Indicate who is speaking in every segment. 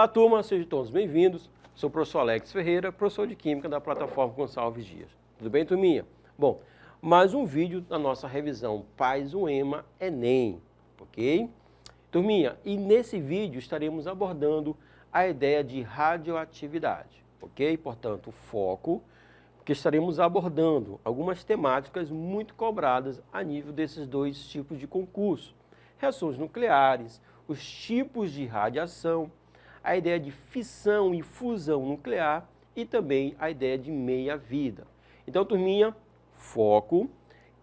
Speaker 1: Olá, turma, sejam todos bem-vindos. Sou o professor Alex Ferreira, professor de Química da plataforma Gonçalves Dias. Tudo bem, turminha? Bom, mais um vídeo da nossa revisão Paz UEMA Enem, ok? Turminha, e nesse vídeo estaremos abordando a ideia de radioatividade, ok? Portanto, foco, porque estaremos abordando algumas temáticas muito cobradas a nível desses dois tipos de concurso. Reações nucleares, os tipos de radiação, a ideia de fissão e fusão nuclear e também a ideia de meia-vida. Então, turminha, foco,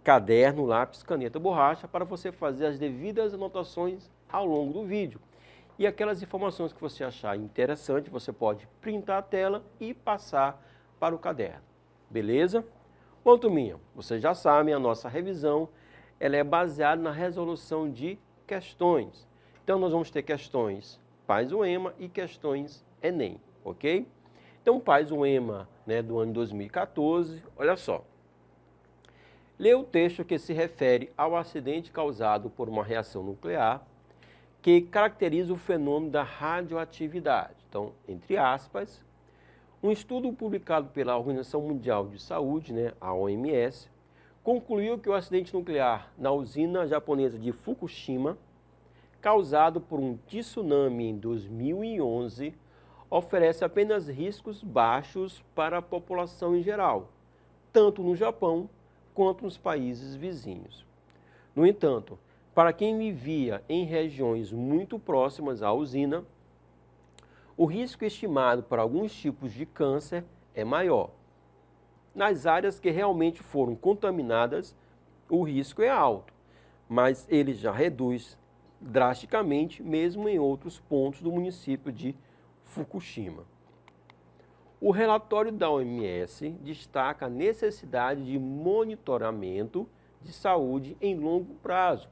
Speaker 1: caderno, lápis, caneta, borracha, para você fazer as devidas anotações ao longo do vídeo. E aquelas informações que você achar interessante, você pode printar a tela e passar para o caderno. Beleza? Bom, turminha, vocês já sabem, a nossa revisão ela é baseada na resolução de questões. Então, nós vamos ter questões Paz UEMA e questões Enem, ok? Então, Paz UEMA, do ano 2014, olha só. Lê o texto que se refere ao acidente causado por uma reação nuclear que caracteriza o fenômeno da radioatividade. Então, entre aspas, um estudo publicado pela Organização Mundial de Saúde, a OMS, concluiu que o acidente nuclear na usina japonesa de Fukushima, causado por um tsunami em 2011, oferece apenas riscos baixos para a população em geral, tanto no Japão quanto nos países vizinhos. No entanto, para quem vivia em regiões muito próximas à usina, o risco estimado para alguns tipos de câncer é maior. Nas áreas que realmente foram contaminadas, o risco é alto, mas ele já reduz drasticamente, mesmo em outros pontos do município de Fukushima. O relatório da OMS destaca a necessidade de monitoramento de saúde em longo prazo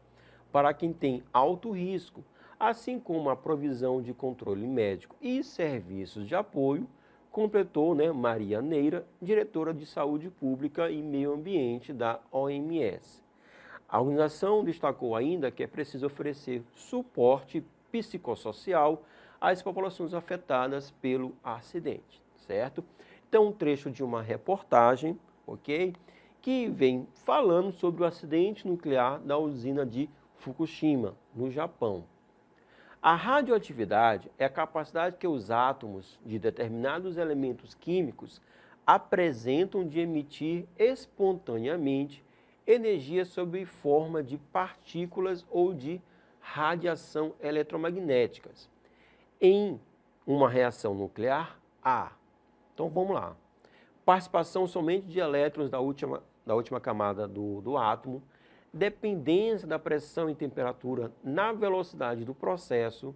Speaker 1: para quem tem alto risco, assim como a provisão de controle médico e serviços de apoio, completou Maria Neira, diretora de Saúde Pública e Meio Ambiente da OMS. A organização destacou ainda que é preciso oferecer suporte psicossocial às populações afetadas pelo acidente, certo? Então, um trecho de uma reportagem, ok? Que vem falando sobre o acidente nuclear da usina de Fukushima, no Japão. A radioatividade é a capacidade que os átomos de determinados elementos químicos apresentam de emitir espontaneamente energia sob forma de partículas ou de radiação eletromagnéticas. Em uma reação nuclear, há. Então vamos lá. Participação somente de elétrons da última camada do átomo, dependência da pressão e temperatura na velocidade do processo,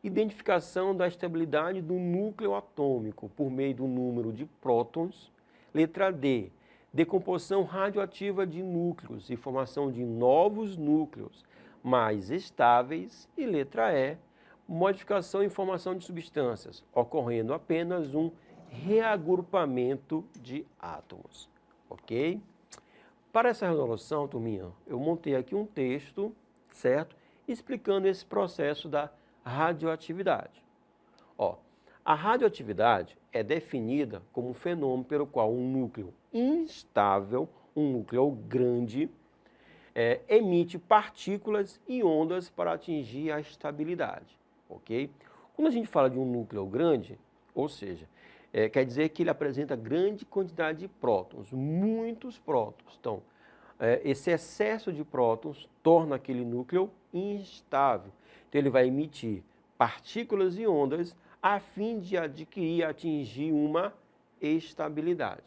Speaker 1: identificação da estabilidade do núcleo atômico por meio do número de prótons. Letra D. Decomposição radioativa de núcleos e formação de novos núcleos mais estáveis. E letra E, modificação e formação de substâncias, ocorrendo apenas um reagrupamento de átomos, ok? Para essa resolução, turminha, eu montei aqui um texto, certo? Explicando esse processo da radioatividade. A radioatividade é definida como um fenômeno pelo qual um núcleo instável, um núcleo grande, emite partículas e ondas para atingir a estabilidade, ok? Quando a gente fala de um núcleo grande, ou seja, quer dizer que ele apresenta grande quantidade de prótons, muitos prótons. Então, esse excesso de prótons torna aquele núcleo instável. Então, ele vai emitir partículas e ondas a fim de adquirir e atingir uma estabilidade.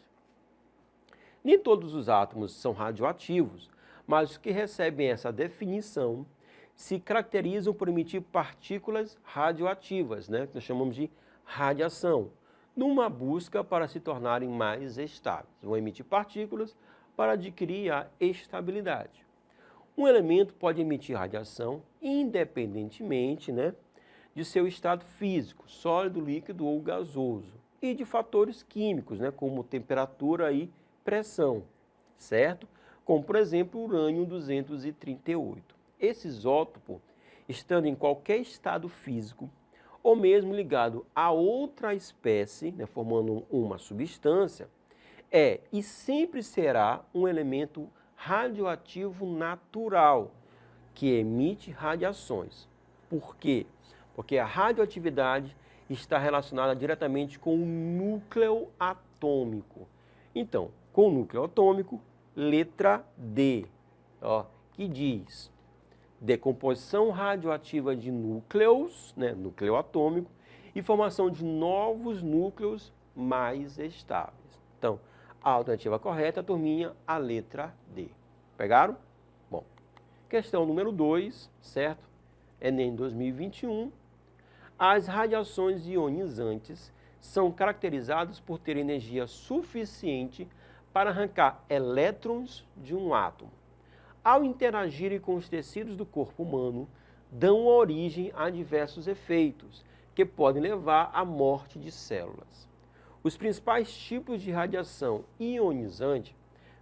Speaker 1: Nem todos os átomos são radioativos, mas os que recebem essa definição se caracterizam por emitir partículas radioativas, que nós chamamos de radiação, numa busca para se tornarem mais estáveis. Vão emitir partículas para adquirir a estabilidade. Um elemento pode emitir radiação independentemente de seu estado físico, sólido, líquido ou gasoso, e de fatores químicos, como temperatura e pressão, certo? Como, por exemplo, o urânio-238. Esse isótopo, estando em qualquer estado físico, ou mesmo ligado a outra espécie, né, formando uma substância, é e sempre será um elemento radioativo natural que emite radiações. Por quê? Porque a radioatividade está relacionada diretamente com o núcleo atômico. Então, com o núcleo atômico, letra D, ó, que diz decomposição radioativa de núcleos, né, núcleo atômico, e formação de novos núcleos mais estáveis. Então, a alternativa correta, turminha, a letra D. Pegaram? Bom, questão número 2, certo? Enem 2021. As radiações ionizantes são caracterizadas por ter energia suficiente para arrancar elétrons de um átomo. Ao interagirem com os tecidos do corpo humano, dão origem a diversos efeitos que podem levar à morte de células. Os principais tipos de radiação ionizante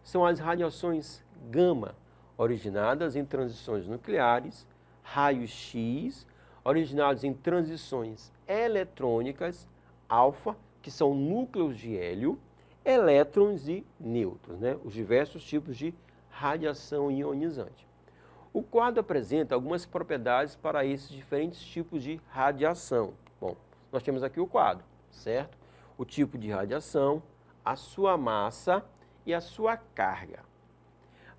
Speaker 1: são as radiações gama, originadas em transições nucleares, raios-x, originados em transições eletrônicas, alfa, que são núcleos de hélio, elétrons e nêutrons, né? Os diversos tipos de radiação ionizante. O quadro apresenta algumas propriedades para esses diferentes tipos de radiação. Bom, nós temos aqui o quadro, certo? O tipo de radiação, a sua massa e a sua carga.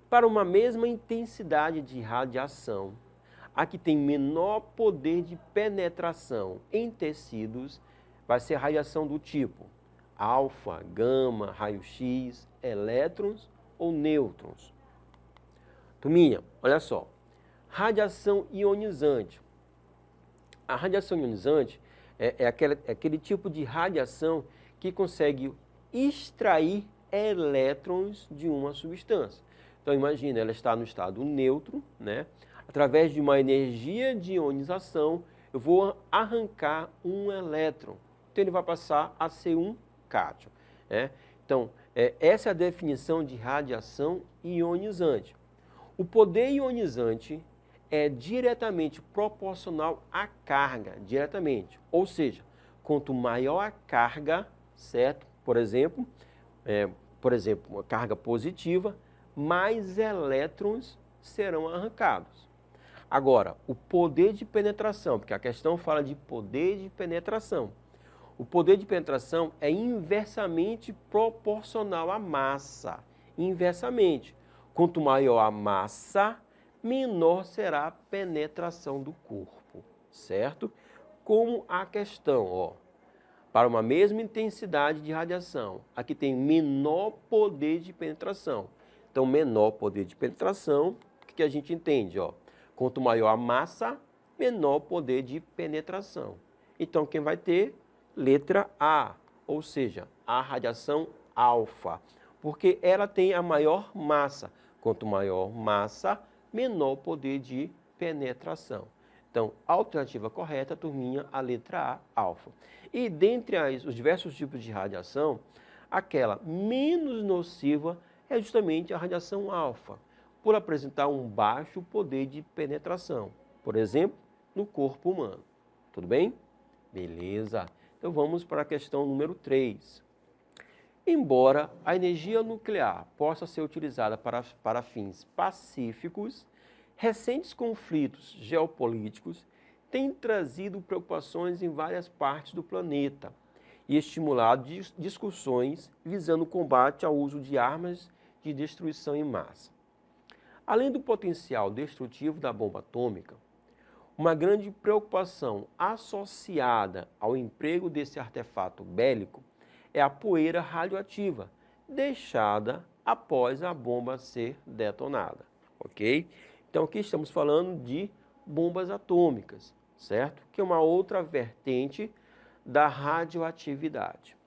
Speaker 1: Para uma mesma intensidade de radiação, a que tem menor poder de penetração em tecidos vai ser a radiação do tipo alfa, gama, raio-x, elétrons ou nêutrons. Turminha, olha só, radiação ionizante. A radiação ionizante é aquele tipo de radiação que consegue extrair elétrons de uma substância. Então imagina, ela está no estado neutro, né? Através de uma energia de ionização, eu vou arrancar um elétron. Então ele vai passar a ser um cátion, né? Então, essa é a definição de radiação ionizante. O poder ionizante é diretamente proporcional à carga, diretamente. Ou seja, quanto maior a carga, certo? Por exemplo, uma carga positiva, mais elétrons serão arrancados. Agora, o poder de penetração, porque a questão fala de poder de penetração. O poder de penetração é inversamente proporcional à massa. Inversamente. Quanto maior a massa, menor será a penetração do corpo, certo? Como a questão, ó, para uma mesma intensidade de radiação, aqui tem menor poder de penetração. Então, menor poder de penetração, o que a gente entende, ó? Quanto maior a massa, menor poder de penetração. Então, quem vai ter? Letra A, ou seja, a radiação alfa, porque ela tem a maior massa. Quanto maior massa, menor poder de penetração. Então, a alternativa correta, turminha, a letra A, alfa. E dentre os diversos tipos de radiação, aquela menos nociva é justamente a radiação alfa, por apresentar um baixo poder de penetração. Por exemplo, no corpo humano. Tudo bem? Beleza. Então vamos para a questão número 3. Embora a energia nuclear possa ser utilizada para fins pacíficos, recentes conflitos geopolíticos têm trazido preocupações em várias partes do planeta e estimulado discussões visando o combate ao uso de armas de destruição em massa. Além do potencial destrutivo da bomba atômica, uma grande preocupação associada ao emprego desse artefato bélico é a poeira radioativa deixada após a bomba ser detonada, ok? Então aqui estamos falando de bombas atômicas, certo? Que é uma outra vertente da radioatividade.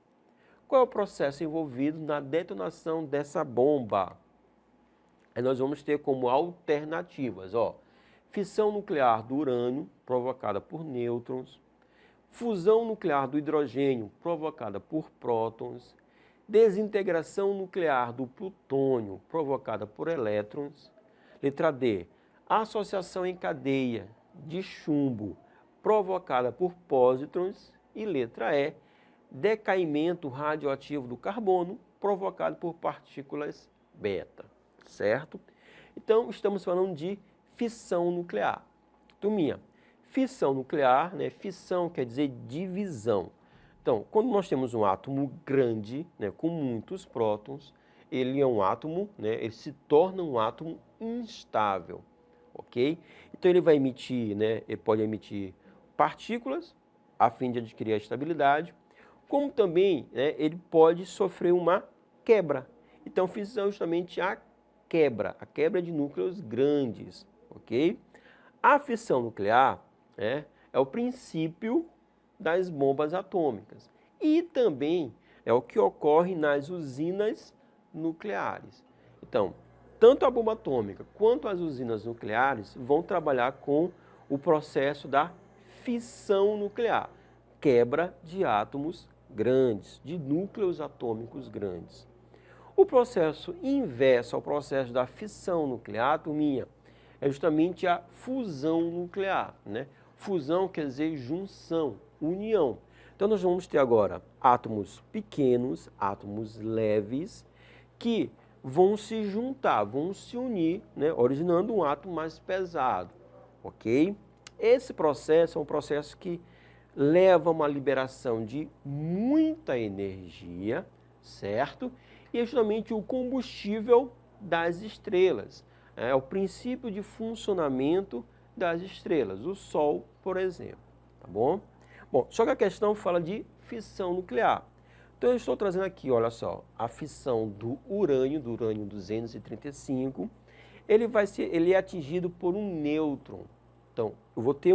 Speaker 1: Qual é o processo envolvido na detonação dessa bomba? Aí nós vamos ter como alternativas, ó, fissão nuclear do urânio, provocada por nêutrons, fusão nuclear do hidrogênio, provocada por prótons, desintegração nuclear do plutônio, provocada por elétrons. Letra D, associação em cadeia de chumbo provocada por pósitrons. E letra E, decaimento radioativo do carbono provocado por partículas beta, certo? Então, estamos falando de fissão nuclear. Turminha, fissão nuclear, né? Fissão quer dizer divisão. Então, quando nós temos um átomo grande, né, com muitos prótons, ele é um átomo, né, ele se torna um átomo instável, ok? Então, ele vai emitir, né, ele pode emitir partículas a fim de adquirir a estabilidade, como também, né, ele pode sofrer uma quebra. Então, fissão é justamente a quebra de núcleos grandes, ok? A fissão nuclear, né, é o princípio das bombas atômicas e também é o que ocorre nas usinas nucleares. Então, tanto a bomba atômica quanto as usinas nucleares vão trabalhar com o processo da fissão nuclear, quebra de átomos grandes, de núcleos atômicos grandes. O processo inverso ao processo da fissão nuclear, turminha, é justamente a fusão nuclear, né? Fusão quer dizer junção, união. Então nós vamos ter agora átomos pequenos, átomos leves, que vão se juntar, vão se unir, né, originando um átomo mais pesado, ok? Esse processo é um processo que leva a uma liberação de muita energia, certo? E é justamente o combustível das estrelas. É o princípio de funcionamento das estrelas, o Sol, por exemplo, tá bom? Bom, só que a questão fala de fissão nuclear. Então eu estou trazendo aqui, olha só, a fissão do urânio 235, ele é atingido por um nêutron. Então, eu vou ter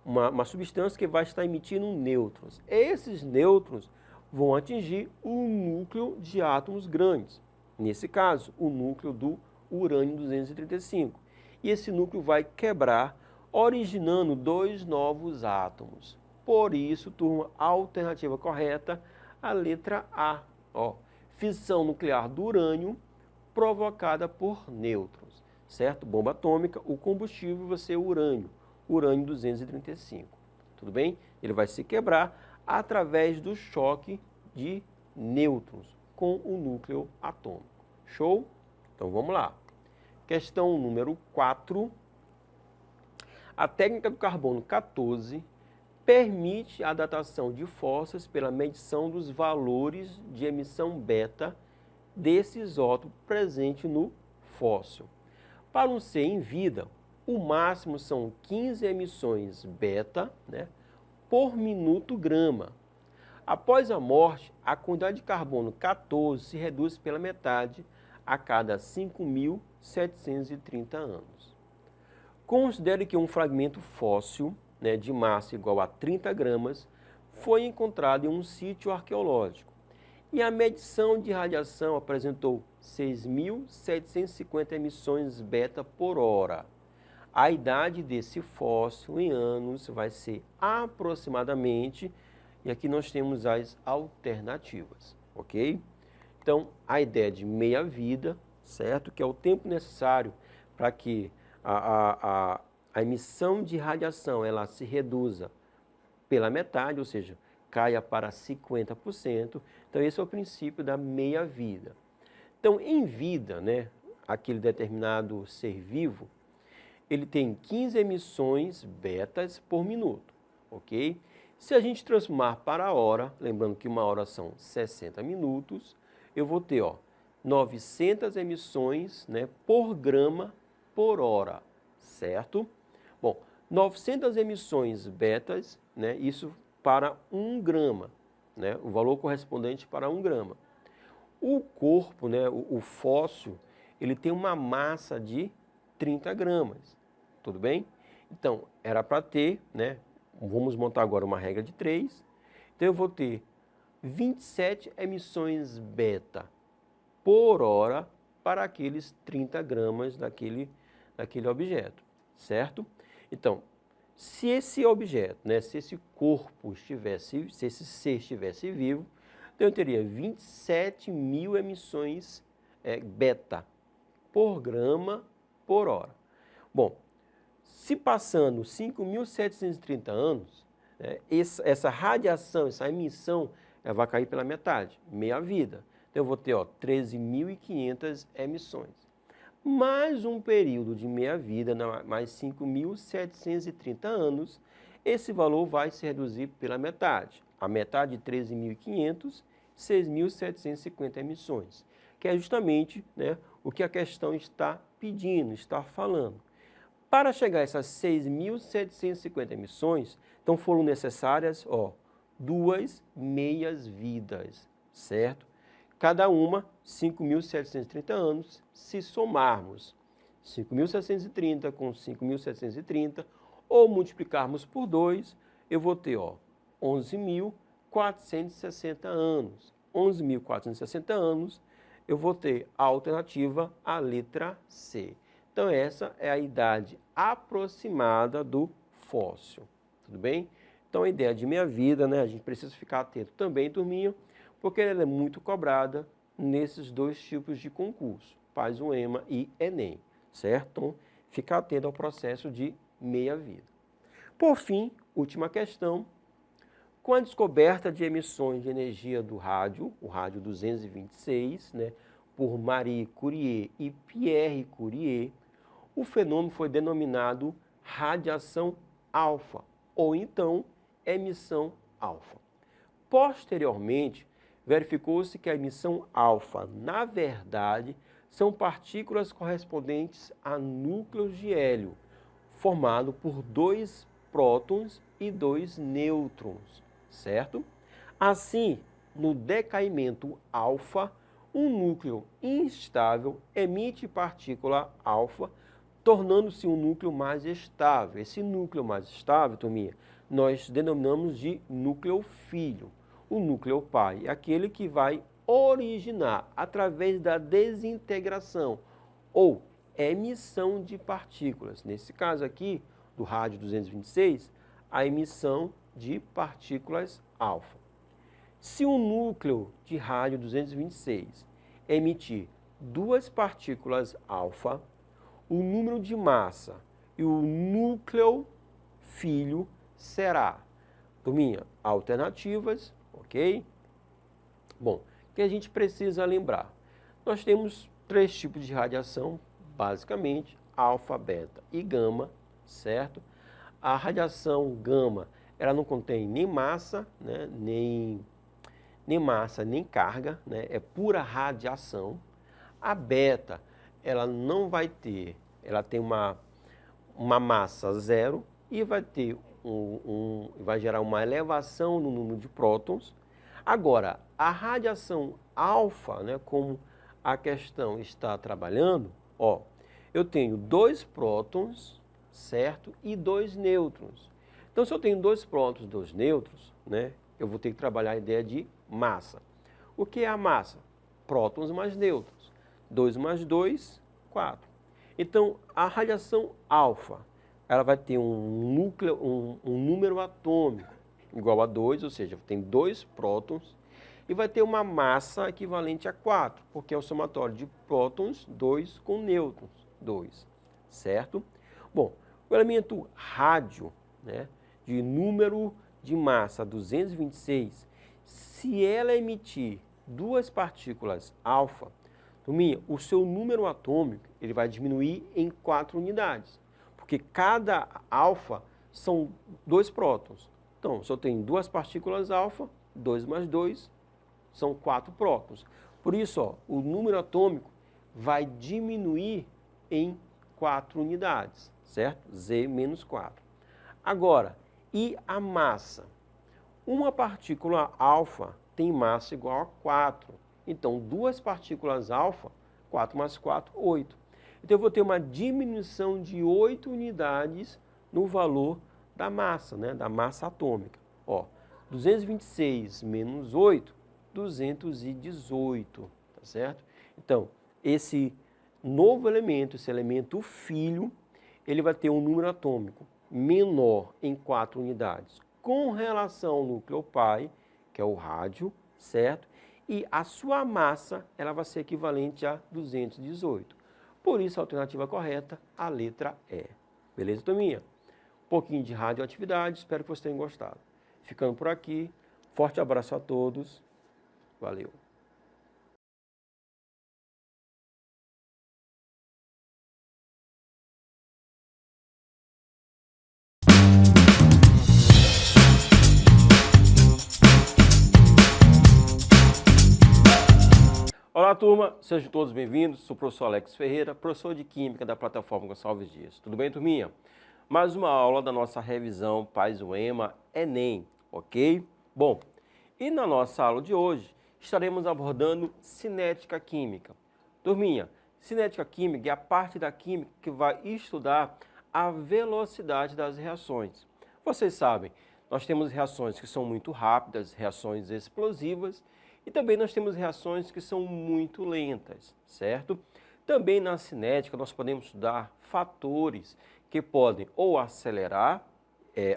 Speaker 1: uma substância que vai estar emitindo nêutrons. Esses nêutrons vão atingir o núcleo de átomos grandes. Nesse caso, o núcleo do urânio 235. E esse núcleo vai quebrar, originando dois novos átomos. Por isso, turma, a alternativa correta, a letra A. Ó, fissão nuclear do urânio provocada por nêutrons, certo? Bomba atômica, o combustível vai ser o urânio 235. Tudo bem? Ele vai se quebrar através do choque de nêutrons com o núcleo atômico. Show? Então vamos lá. Questão número 4. A técnica do carbono 14 permite a datação de fósseis pela medição dos valores de emissão beta desse isótopo presente no fóssil. Para um ser em vida, o máximo são 15 emissões beta, né, por minuto grama. Após a morte, a quantidade de carbono 14 se reduz pela metade a cada 5.730 anos. Considere que um fragmento fóssil, né, de massa igual a 30 gramas foi encontrado em um sítio arqueológico e a medição de radiação apresentou 6.750 emissões beta por hora. A idade desse fóssil em anos vai ser aproximadamente, e aqui nós temos as alternativas, ok? Então, a ideia de meia-vida, certo? Que é o tempo necessário para que a emissão de radiação ela se reduza pela metade, ou seja, caia para 50%. Então, esse é o princípio da meia-vida. Então, em vida, né, aquele determinado ser vivo, ele tem 15 emissões betas por minuto, ok? Se a gente transformar para a hora, lembrando que uma hora são 60 minutos, eu vou ter 900 emissões, né, por grama por hora, certo? Bom, 900 emissões betas, né, isso para 1 grama, né, o valor correspondente para 1 grama. O corpo, né, o fóssil, ele tem uma massa de 30 gramas, tudo bem? Então, era para ter, né, vamos montar agora uma regra de 3, então eu vou ter 27 emissões beta por hora para aqueles 30 gramas daquele objeto, certo? Então, se esse objeto, né, se esse corpo estivesse, se esse ser estivesse vivo, então eu teria 27.000 emissões beta por grama por hora. Bom, Se passando 5.730 anos, né, essa radiação, essa emissão, ela vai cair pela metade, meia vida. Então, eu vou ter 13.500 emissões. Mais um período de meia vida, mais 5.730 anos, esse valor vai se reduzir pela metade. A metade de 13.500, 6.750 emissões, que é justamente, né, o que a questão está pedindo, está falando. Para chegar a essas 6.750 emissões, então foram necessárias 2 meias vidas, certo? Cada uma 5.730 anos, se somarmos 5.730 com 5.730 ou multiplicarmos por 2, eu vou ter 11.460 anos. 11.460 anos, eu vou ter a alternativa, a letra C. Então, essa é a idade aproximada do fóssil, tudo bem? Então, a ideia de meia-vida, né, a gente precisa ficar atento também, turminha, porque ela é muito cobrada nesses dois tipos de concurso, PAS-UEMA e ENEM, certo? Então, ficar atento ao processo de meia-vida. Por fim, última questão, com a descoberta de emissões de energia do rádio, o rádio 226, né, por Marie Curie e Pierre Curie, o fenômeno foi denominado radiação alfa, ou então emissão alfa. Posteriormente, verificou-se que a emissão alfa, na verdade, são partículas correspondentes a núcleos de hélio, formado por 2 prótons e 2 nêutrons, certo? Assim, no decaimento alfa, um núcleo instável emite partícula alfa, tornando-se um núcleo mais estável. Esse núcleo mais estável, turminha, nós denominamos de núcleo filho. O núcleo pai é aquele que vai originar através da desintegração ou emissão de partículas. Nesse caso aqui, do rádio 226, a emissão de partículas alfa. Se um núcleo de rádio 226 emitir 2 partículas alfa, o número de massa e o núcleo filho será, turminha, alternativas, ok? Bom, o que a gente precisa lembrar? Nós temos 3 tipos de radiação, basicamente, alfa, beta e gama, certo? A radiação gama, ela não contém nem massa, né, nem massa, nem carga, né, é pura radiação. A beta, ela não vai ter, ela tem uma massa zero e vai ter vai gerar uma elevação no número de prótons. Agora, a radiação alfa, né, como a questão está trabalhando, eu tenho 2 prótons, certo? E 2 nêutrons. Então, se eu tenho 2 prótons e 2 nêutrons, né, eu vou ter que trabalhar a ideia de massa. O que é a massa? Prótons mais nêutrons. 2 mais 2, 4. Então, a radiação alfa, ela vai ter um núcleo, um número atômico igual a 2, ou seja, tem 2 prótons, e vai ter uma massa equivalente a 4, porque é o somatório de prótons, 2 com nêutrons, 2, certo? Bom, o elemento rádio, né, de número de massa 226, se ela emitir 2 partículas alfa, turminha, o seu número atômico ele vai diminuir em 4 unidades, porque cada alfa são 2 prótons. Então, se eu tenho 2 partículas alfa, 2 mais 2 são 4 prótons. Por isso, o número atômico vai diminuir em 4 unidades, certo? Z menos 4. Agora, e a massa? Uma partícula alfa tem massa igual a 4. Então, 2 partículas alfa, 4 mais 4, 8. Então, eu vou ter uma diminuição de 8 unidades no valor da massa, né? Da massa atômica. 226 menos 8, 218, tá certo? Então, esse novo elemento, esse elemento filho, ele vai ter um número atômico menor em 4 unidades com relação ao núcleo pai, que é o rádio, certo? E a sua massa, ela vai ser equivalente a 218. Por isso, a alternativa correta, a letra E. Beleza, turminha? Um pouquinho de radioatividade, espero que vocês tenham gostado. Ficando por aqui, forte abraço a todos, valeu! Olá, turma, sejam todos bem-vindos. Sou o professor Alex Ferreira, professor de Química da plataforma Gonçalves Dias. Tudo bem, turminha? Mais uma aula da nossa revisão Paz o EMA Enem, ok? Bom, e na nossa aula de hoje estaremos abordando cinética química. Turminha, cinética química é a parte da química que vai estudar a velocidade das reações. Vocês sabem, nós temos reações que são muito rápidas, reações explosivas, e também nós temos reações que são muito lentas, certo? Também na cinética nós podemos estudar fatores que podem ou acelerar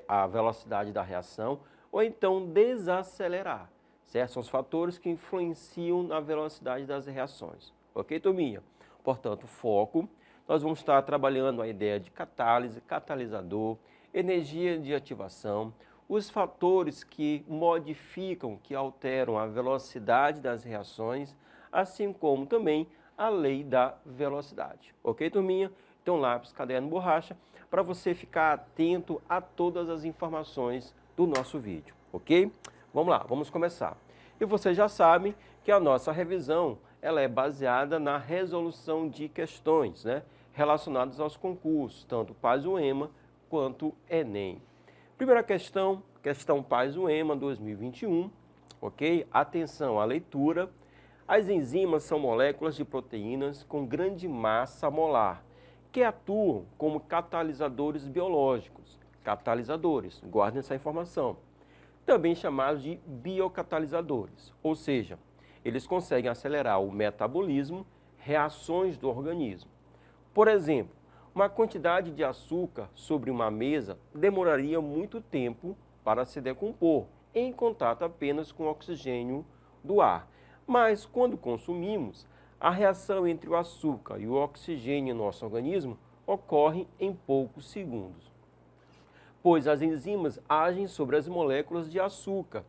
Speaker 1: a velocidade da reação ou então desacelerar, certo? São os fatores que influenciam na velocidade das reações, ok, turminha? Portanto, foco, nós vamos estar trabalhando a ideia de catálise, catalisador, energia de ativação, os fatores que modificam, que alteram a velocidade das reações, assim como também a lei da velocidade. Ok, turminha? Então, lápis, caderno, borracha, para você ficar atento a todas as informações do nosso vídeo, ok? Vamos lá, vamos começar. E vocês já sabem que a nossa revisão ela é baseada na resolução de questões, né, relacionadas aos concursos, tanto Paz o EMA quanto Enem. Primeira questão, questão Paz o EMA 2021, ok? Atenção à leitura. As enzimas são moléculas de proteínas com grande massa molar, que atuam como catalisadores biológicos. Catalisadores, guardem essa informação. Também chamados de biocatalisadores, ou seja, eles conseguem acelerar o metabolismo, reações do organismo. Por exemplo, uma quantidade de açúcar sobre uma mesa demoraria muito tempo para se decompor, em contato apenas com o oxigênio do ar. Mas quando consumimos, a reação entre o açúcar e o oxigênio em nosso organismo ocorre em poucos segundos, pois as enzimas agem sobre as moléculas de açúcar,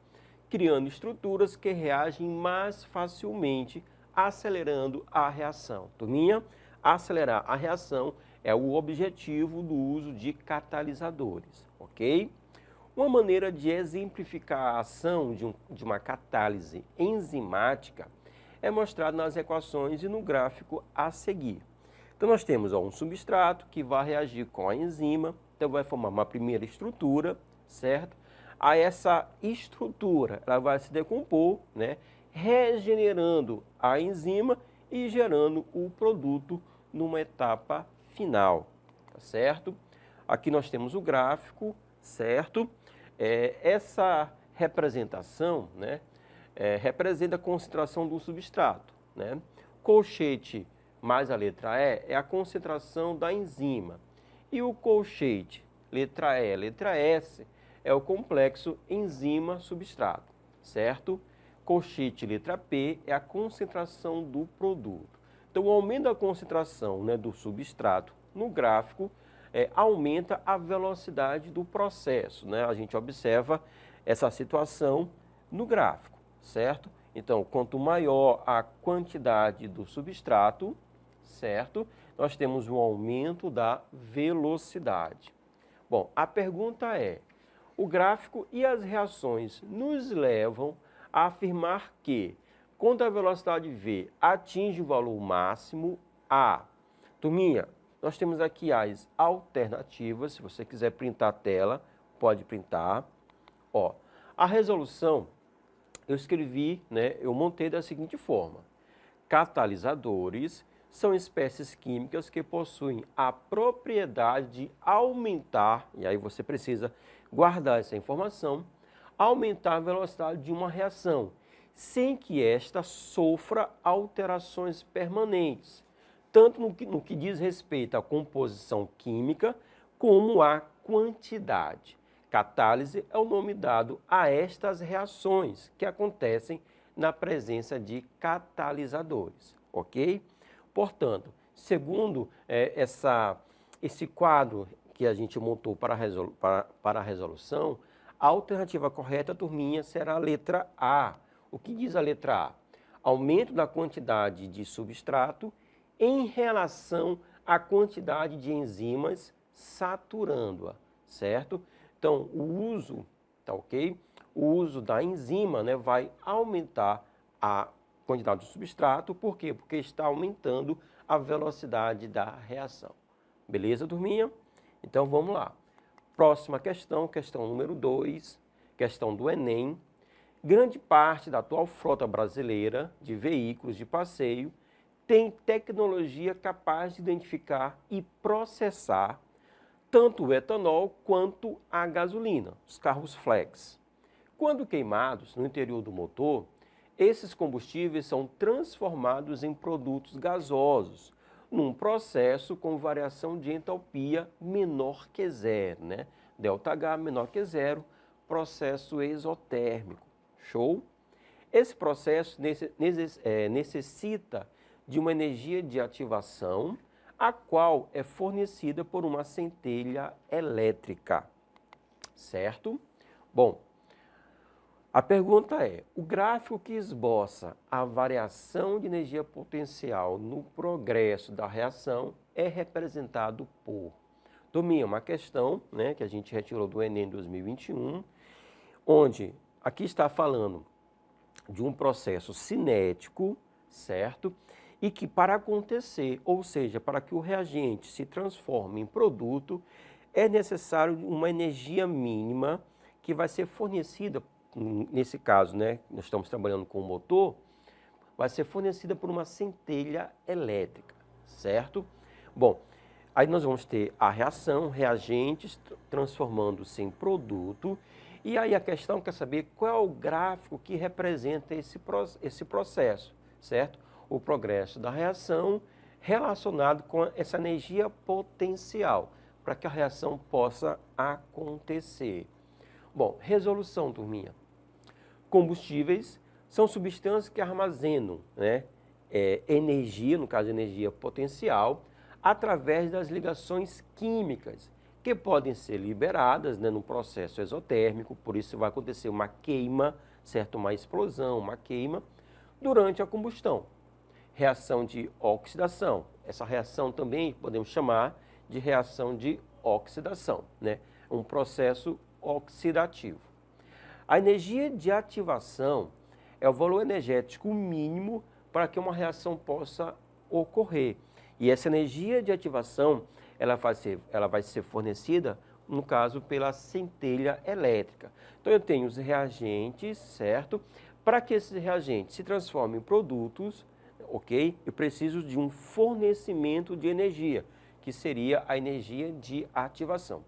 Speaker 1: criando estruturas que reagem mais facilmente, acelerando a reação. Turminha, acelerar a reação é o objetivo do uso de catalisadores, ok? Uma maneira de exemplificar a ação de uma catálise enzimática é mostrada nas equações e no gráfico a seguir. Então nós temos um substrato que vai reagir com a enzima, então vai formar uma primeira estrutura, certo? A essa estrutura ela vai se decompor, né, regenerando a enzima e gerando o produto numa etapa final, tá certo? Aqui nós temos o gráfico, certo? Essa representação, né, representa a concentração do substrato, né? Colchete mais a letra E é a concentração da enzima. E o colchete, letra E, letra S, é o complexo enzima-substrato, certo? Colchete, letra P, é a concentração do produto. Então, o aumento da concentração, né, do substrato no gráfico aumenta a velocidade do processo, né? A gente observa essa situação no gráfico, certo? Então, quanto maior a quantidade do substrato, certo? Nós temos um aumento da velocidade. Bom, a pergunta é, o gráfico e as reações nos levam a afirmar que, quando a velocidade V atinge o valor máximo, A. Turminha, nós temos aqui as alternativas, se você quiser printar a tela, pode printar. Ó, a resolução, eu escrevi, né, eu montei da seguinte forma. Catalisadores são espécies químicas que possuem a propriedade de aumentar, e aí você precisa guardar essa informação, aumentar a velocidade de uma reação, sem que esta sofra alterações permanentes, tanto no que diz respeito à composição química, como à quantidade. Catálise é o nome dado a estas reações que acontecem na presença de catalisadores, ok? Portanto, segundo esse quadro que a gente montou para a resolução, a alternativa correta, turminha, será a letra A. O que diz a letra A? Aumento da quantidade de substrato em relação à quantidade de enzimas saturando-a, certo? Então, o uso, tá ok? O uso da enzima, né, vai aumentar a quantidade de substrato. Por quê? Porque está aumentando a velocidade da reação. Beleza, turminha? Então, vamos lá. Próxima questão, questão número 2, questão do Enem. Grande parte da atual frota brasileira de veículos de passeio tem tecnologia capaz de identificar e processar tanto o etanol quanto a gasolina, os carros flex. Quando queimados no interior do motor, esses combustíveis são transformados em produtos gasosos, num processo com variação de entalpia menor que zero, né? ΔH menor que zero, processo exotérmico. Show? Esse processo necessita de uma energia de ativação, a qual é fornecida por uma centelha elétrica, certo? Bom, a pergunta é, o gráfico que esboça a variação de energia potencial no progresso da reação é representado por... Turminha, uma questão, né, que a gente retirou do Enem 2021, onde aqui está falando de um processo cinético, certo? E que para acontecer, ou seja, para que o reagente se transforme em produto, é necessário uma energia mínima que vai ser fornecida, nesse caso, né, nós estamos trabalhando com o motor, vai ser fornecida por uma centelha elétrica, certo? Bom, aí nós vamos ter a reação, reagentes transformando-se em produto, e aí a questão quer saber qual é o gráfico que representa esse processo, certo? O progresso da reação relacionado com essa energia potencial, para que a reação possa acontecer. Bom, resolução, turminha. Combustíveis são substâncias que armazenam, né, energia, no caso energia potencial, através das ligações químicas, que podem ser liberadas, né, no processo exotérmico, por isso vai acontecer uma queima, certo? Uma explosão, uma queima, durante a combustão. Reação de oxidação. Essa reação também podemos chamar de reação de oxidação, né? Um processo oxidativo. A energia de ativação é o valor energético mínimo para que uma reação possa ocorrer. E essa energia de ativação, ela vai ser fornecida, no caso, pela centelha elétrica. Então, eu tenho os reagentes, certo? Para que esses reagentes se transformem em produtos, ok? Eu preciso de um fornecimento de energia, que seria a energia de ativação.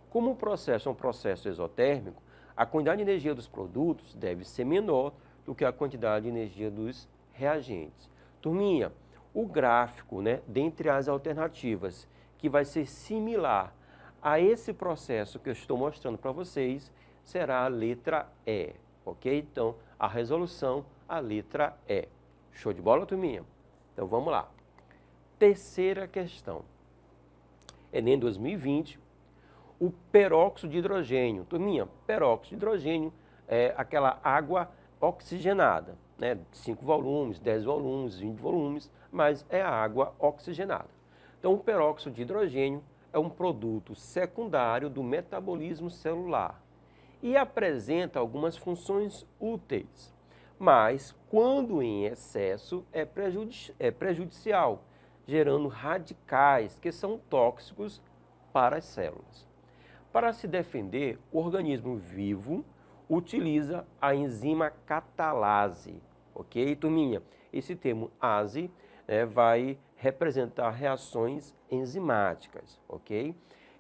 Speaker 1: Como o processo é um processo exotérmico, a quantidade de energia dos produtos deve ser menor do que a quantidade de energia dos reagentes. Turminha, o gráfico, né, dentre as alternativas, que vai ser similar a esse processo que eu estou mostrando para vocês, será a letra E, ok? Então, a resolução, a letra E. Show de bola, turminha? Então, vamos lá. Terceira questão. Enem 2020, o peróxido de hidrogênio. Turminha, peróxido de hidrogênio é aquela água oxigenada, né? 5 volumes, 10 volumes, 20 volumes, mas é a água oxigenada. Então, o peróxido de hidrogênio é um produto secundário do metabolismo celular e apresenta algumas funções úteis, mas quando em excesso é prejudicial, gerando radicais que são tóxicos para as células. Para se defender, o organismo vivo utiliza a enzima catalase, ok, turminha? Esse termo ase vai representar reações enzimáticas, ok?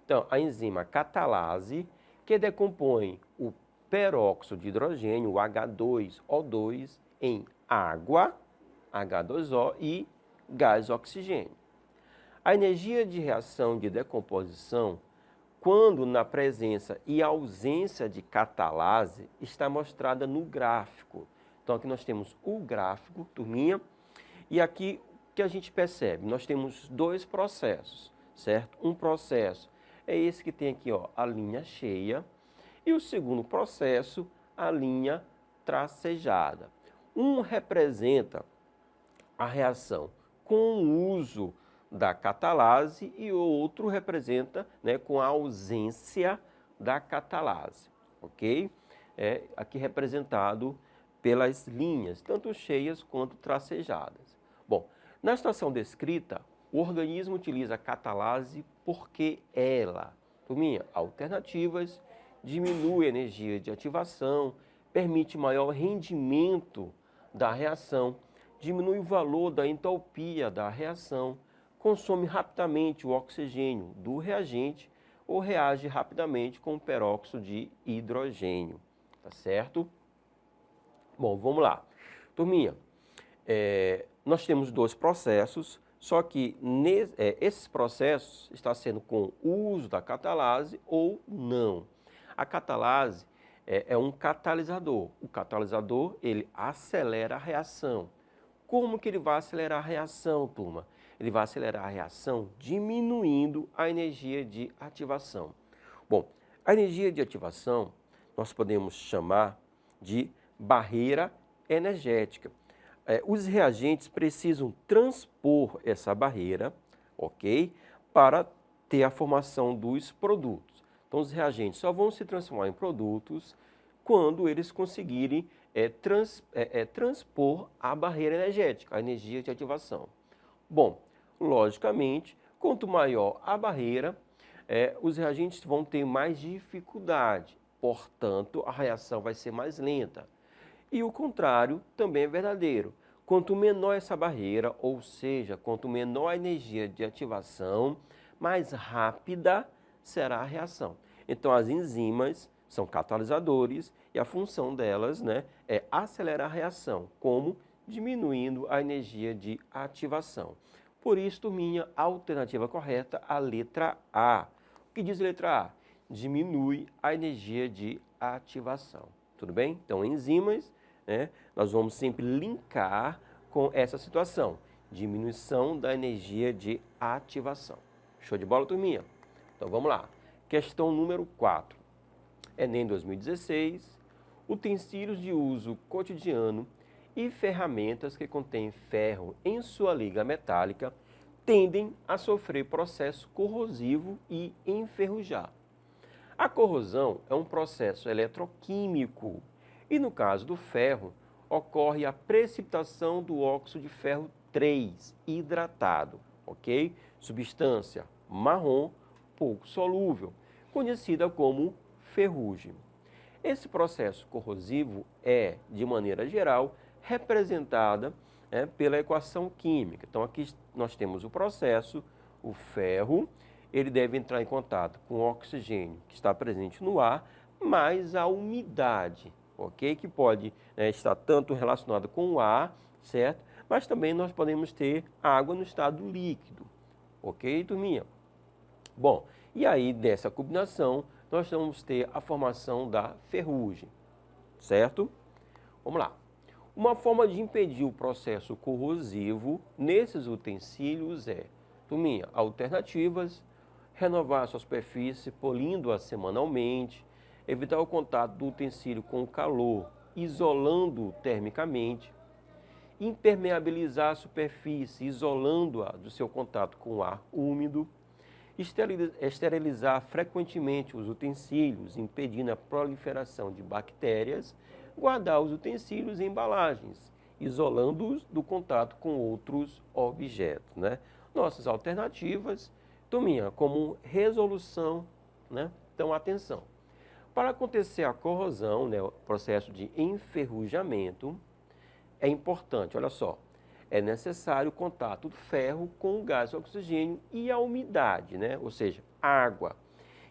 Speaker 1: Então, a enzima catalase, que decompõe o peróxido de hidrogênio, o H2O2, em água, H2O, e gás oxigênio. A energia de reação de decomposição, quando na presença e ausência de catalase, está mostrada no gráfico. Então, aqui nós temos o gráfico, turminha, e aqui o que a gente percebe? Nós temos dois processos, certo? Um processo é esse que tem aqui, ó, a linha cheia, e o segundo processo, a linha tracejada. Um representa a reação com o uso da catalase e o outro representa, né, com a ausência da catalase, ok? Aqui representado pelas linhas, tanto cheias quanto tracejadas. Bom, na situação descrita, o organismo utiliza a catalase porque ela, turminha, alternativas, diminui a energia de ativação, permite maior rendimento da reação, diminui o valor da entalpia da reação, consome rapidamente o oxigênio do reagente ou reage rapidamente com o peróxido de hidrogênio, tá certo? Bom, vamos lá. Turminha, nós temos dois processos, só que esses processos estão sendo com o uso da catalase ou não. A catalase é um catalisador. O catalisador, ele acelera a reação. Como que ele vai acelerar a reação, turma? Ele vai acelerar a reação diminuindo a energia de ativação. Bom, a energia de ativação nós podemos chamar de barreira energética. Os reagentes precisam transpor essa barreira, ok? Para ter a formação dos produtos. Então, os reagentes só vão se transformar em produtos quando eles conseguirem transpor a barreira energética, a energia de ativação. Bom, logicamente, quanto maior a barreira, os reagentes vão ter mais dificuldade, portanto, a reação vai ser mais lenta. E o contrário também é verdadeiro. Quanto menor essa barreira, ou seja, quanto menor a energia de ativação, mais rápida será a reação. Então, as enzimas são catalisadores e a função delas, né, é acelerar a reação, como diminuindo a energia de ativação. Por isso, turminha, a alternativa correta, a letra A. O que diz a letra A? Diminui a energia de ativação. Tudo bem? Então, enzimas, né, nós vamos sempre linkar com essa situação, diminuição da energia de ativação. Show de bola, turminha? Então, vamos lá. Questão número 4. Enem 2016, utensílios de uso cotidiano e ferramentas que contêm ferro em sua liga metálica tendem a sofrer processo corrosivo e enferrujar. A corrosão é um processo eletroquímico e, no caso do ferro, ocorre a precipitação do óxido de ferro 3 hidratado, ok? Substância marrom pouco solúvel, conhecida como ferrugem. Esse processo corrosivo é, de maneira geral, representada pela equação química. Então, aqui nós temos o processo, o ferro, ele deve entrar em contato com o oxigênio que está presente no ar, mais a umidade, ok? Que pode estar tanto relacionada com o ar, certo? Mas também nós podemos ter água no estado líquido, ok, turminha? Bom, e aí dessa combinação, nós vamos ter a formação da ferrugem, certo? Vamos lá. Uma forma de impedir o processo corrosivo nesses utensílios é, turminha, alternativas, renovar a sua superfície polindo-a semanalmente, evitar o contato do utensílio com o calor, isolando-o termicamente, impermeabilizar a superfície, isolando-a do seu contato com o ar úmido, esterilizar frequentemente os utensílios, impedindo a proliferação de bactérias, guardar os utensílios em embalagens, isolando-os do contato com outros objetos, né? Nossas alternativas, turminha, como resolução, né? Então, atenção. Para acontecer a corrosão, né, o processo de enferrujamento, é importante, olha só, é necessário o contato do ferro com o gás oxigênio e a umidade, né? Ou seja, água.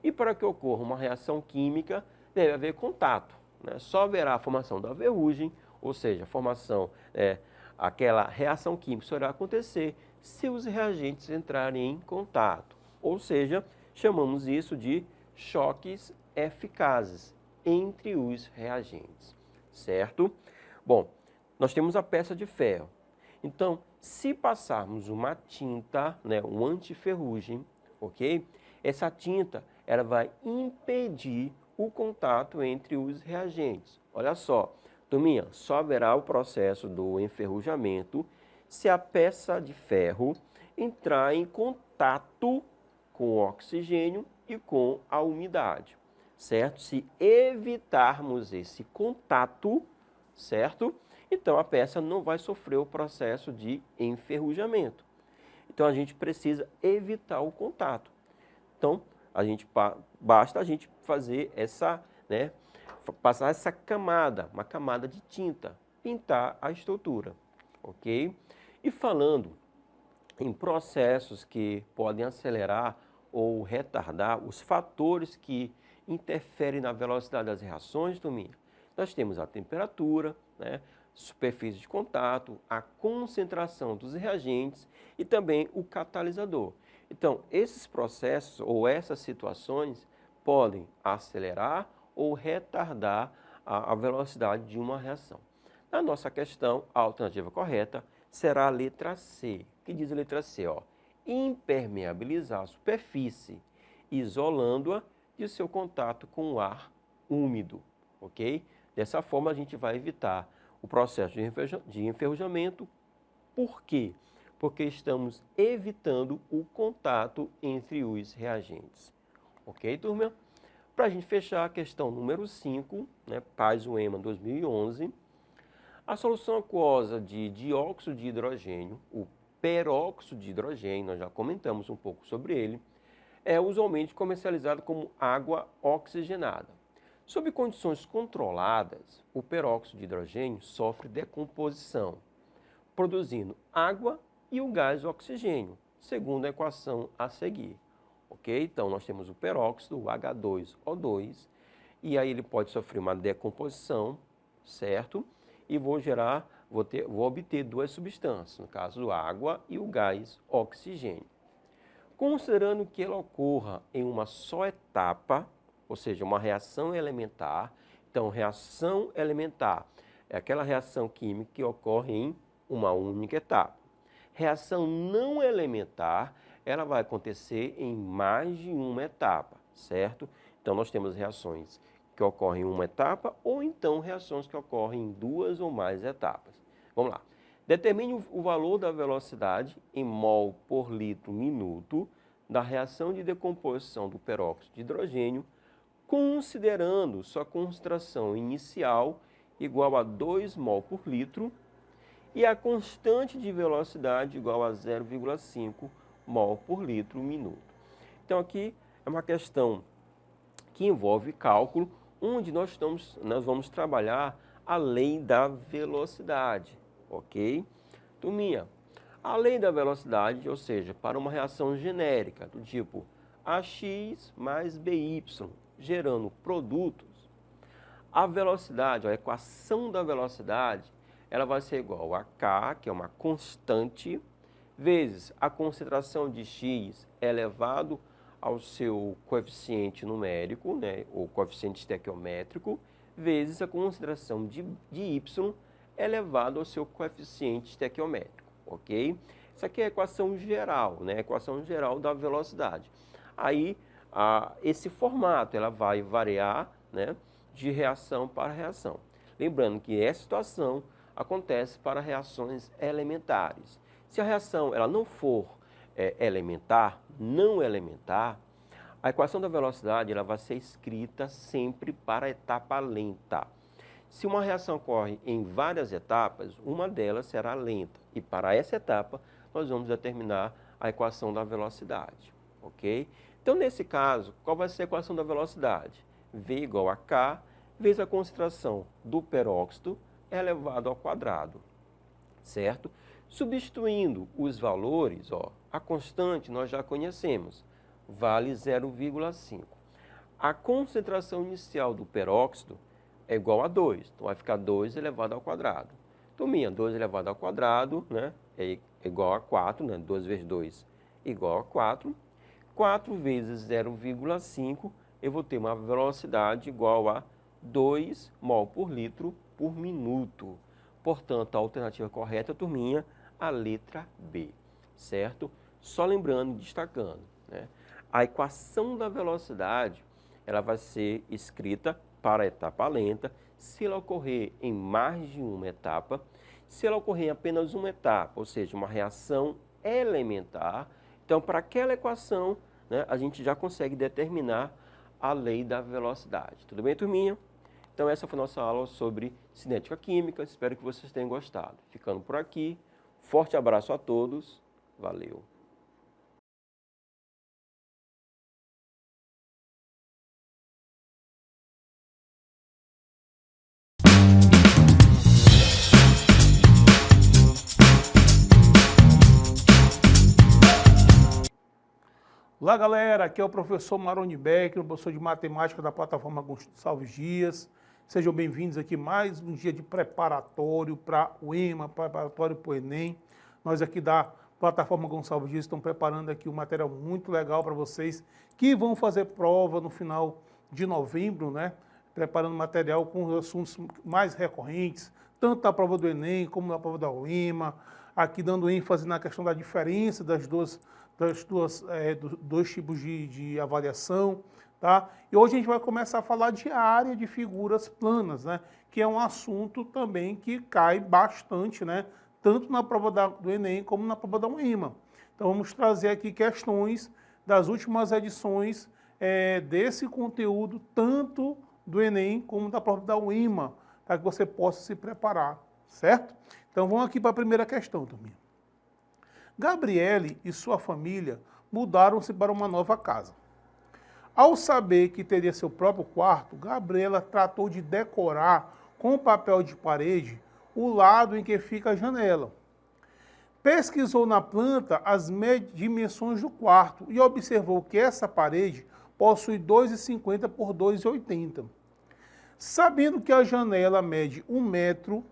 Speaker 1: E para que ocorra uma reação química, deve haver contato, né? Só haverá a formação da ferrugem, ou seja, a formação, aquela reação química só irá acontecer se os reagentes entrarem em contato. Ou seja, chamamos isso de choques eficazes entre os reagentes, certo? Bom, nós temos a peça de ferro. Então, se passarmos uma tinta, né, um antiferrugem, ok? Essa tinta ela vai impedir o contato entre os reagentes. Olha só, turminha, só haverá o processo do enferrujamento se a peça de ferro entrar em contato com o oxigênio e com a umidade, certo? Se evitarmos esse contato, certo? Então a peça não vai sofrer o processo de enferrujamento. Então a gente precisa evitar o contato. Então basta a gente fazer essa, né, passar essa camada, uma camada de tinta, pintar a estrutura, ok? E falando em processos que podem acelerar ou retardar os fatores que interferem na velocidade das reações, turminha, nós temos a temperatura, né, superfície de contato, a concentração dos reagentes e também o catalisador. Então, esses processos ou essas situações podem acelerar ou retardar a velocidade de uma reação. Na nossa questão, a alternativa correta será a letra C. O que diz a letra C? Ó, impermeabilizar a superfície, isolando-a de seu contato com o ar úmido, ok? Dessa forma, a gente vai evitar o processo de enferrujamento. Por quê? Porque estamos evitando o contato entre os reagentes. Ok, turma? Para a gente fechar a questão número 5, né, Paz-UEMA 2011, a solução aquosa de dióxido de hidrogênio, o peróxido de hidrogênio, nós já comentamos um pouco sobre ele, é usualmente comercializado como água oxigenada. Sob condições controladas, o peróxido de hidrogênio sofre decomposição, produzindo água e o gás oxigênio, segundo a equação a seguir. Ok? Então, nós temos o peróxido, o H2O2, e aí ele pode sofrer uma decomposição, certo? E vou obter duas substâncias, no caso, a água e o gás oxigênio. Considerando que ela ocorra em uma só etapa, ou seja, uma reação elementar. Então, reação elementar é aquela reação química que ocorre em uma única etapa. Reação não elementar, ela vai acontecer em mais de uma etapa, certo? Então, nós temos reações que ocorrem em uma etapa ou então reações que ocorrem em duas ou mais etapas. Vamos lá. Determine o valor da velocidade em mol por litro minuto da reação de decomposição do peróxido de hidrogênio, considerando sua concentração inicial igual a 2 mol por litro e a constante de velocidade igual a 0,5 mol por litro minuto. Então aqui é uma questão que envolve cálculo, onde nós vamos trabalhar a lei da velocidade, ok? Turminha, a lei da velocidade, ou seja, para uma reação genérica do tipo AX mais BY, gerando produtos, a velocidade, a equação da velocidade, ela vai ser igual a K, que é uma constante, vezes a concentração de X elevado ao seu coeficiente numérico, né, ou coeficiente estequiométrico, vezes a concentração de Y elevado ao seu coeficiente estequiométrico, ok? Isso aqui é a equação geral, né, a equação geral da velocidade. Aí, esse formato, ela vai variar, né, de reação para reação. Lembrando que essa situação acontece para reações elementares. Se a reação ela não for não elementar, a equação da velocidade ela vai ser escrita sempre para a etapa lenta. Se uma reação ocorre em várias etapas, uma delas será lenta. E para essa etapa, nós vamos determinar a equação da velocidade. Ok? Então, nesse caso, qual vai ser a equação da velocidade? V igual a K, vezes a concentração do peróxido elevado ao quadrado. Certo? Substituindo os valores, ó, a constante nós já conhecemos, vale 0,5. A concentração inicial do peróxido é igual a 2, então vai ficar 2 elevado ao quadrado. Turminha, 2 elevado ao quadrado, né, é igual a 4, né, 2 vezes 2 igual a 4. 4 vezes 0,5, eu vou ter uma velocidade igual a 2 mol por litro por minuto. Portanto, a alternativa correta, turminha, a letra B, certo? Só lembrando, destacando, né? A equação da velocidade, ela vai ser escrita para a etapa lenta, se ela ocorrer em mais de uma etapa, se ela ocorrer em apenas uma etapa, ou seja, uma reação elementar. Então, para aquela equação, né, a gente já consegue determinar a lei da velocidade. Tudo bem, turminha? Então, essa foi a nossa aula sobre cinética química. Espero que vocês tenham gostado. Ficando por aqui. Forte abraço a todos. Valeu!
Speaker 2: Olá, galera, aqui é o professor Maroni Becker, professor de matemática da plataforma Gonçalves Dias. Sejam bem-vindos aqui mais um dia de preparatório para o EMA, preparatório para o Enem. Nós aqui da plataforma Gonçalves Dias estamos preparando aqui um material muito legal para vocês que vão fazer prova no final de novembro, né? Preparando material com os assuntos mais recorrentes, tanto da prova do Enem como da prova da UEMA, aqui dando ênfase na questão da diferença dos dois tipos de avaliação, tá? E hoje a gente vai começar a falar de área de figuras planas, né? Que é um assunto também que cai bastante, né? Tanto na prova do Enem como na prova da UEMA. Então vamos trazer aqui questões das últimas edições desse conteúdo, tanto do Enem como da prova da UEMA, para que você possa se preparar, certo? Então vamos aqui para a primeira questão, turminha. Gabriele e sua família mudaram-se para uma nova casa. Ao saber que teria seu próprio quarto, Gabriela tratou de decorar com papel de parede o lado em que fica a janela. Pesquisou na planta as dimensões do quarto e observou que essa parede possui 2,50 por 2,80. Sabendo que a janela mede 1 metro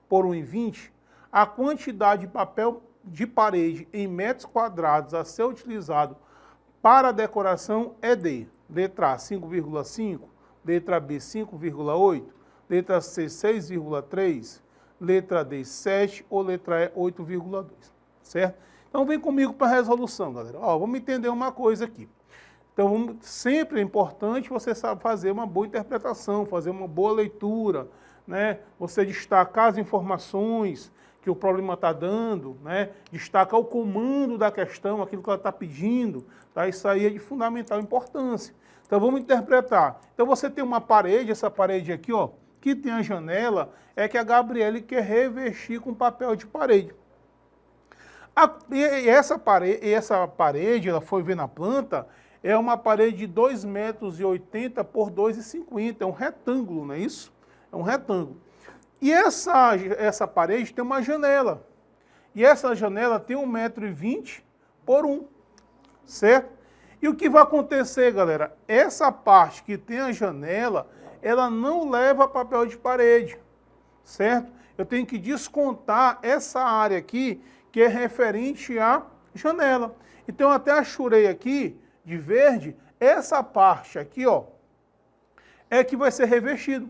Speaker 2: por 1,20, a quantidade de papel de parede em metros quadrados a ser utilizado para a decoração é de letra A 5,5, letra B 5,8, letra C 6,3, letra D 7 ou letra E 8,2, certo? Então vem comigo para a resolução, galera. Ó, vamos entender uma coisa aqui. Então sempre é importante você saber fazer uma boa interpretação, fazer uma boa leitura, né? Você destacar as informações que o problema está dando, né? Destacar o comando da questão, aquilo que ela está pedindo, tá? Isso aí é de fundamental importância. Então vamos interpretar. Então você tem uma parede, essa parede aqui, ó, que tem a janela, é que a Gabriele quer revestir com papel de parede. Essa parede, ela foi ver na planta, é uma parede de 2,80 metros por 2,50, é um retângulo, não é isso? É um retângulo. E essa parede tem uma janela. E essa janela tem 1,20 metro por 1, certo? E o que vai acontecer, galera? Essa parte que tem a janela, ela não leva papel de parede, certo? Eu tenho que descontar essa área aqui, que é referente à janela. Então, eu até achurei aqui, de verde, essa parte aqui, ó, é que vai ser revestido.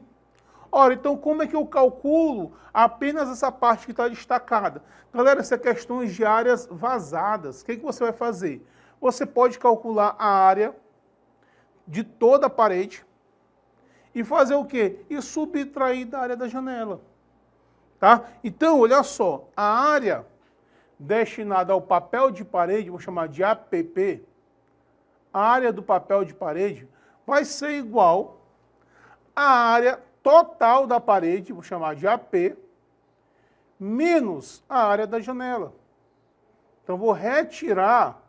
Speaker 2: Ora, então como é que eu calculo apenas essa parte que está destacada? Galera, isso é questões de áreas vazadas. O que você vai fazer? Você pode calcular a área de toda a parede e fazer o quê? E subtrair da área da janela. Tá? Então, olha só, a área destinada ao papel de parede, vou chamar de APP, a área do papel de parede vai ser igual à área total da parede, vou chamar de AP, menos a área da janela. Então, vou retirar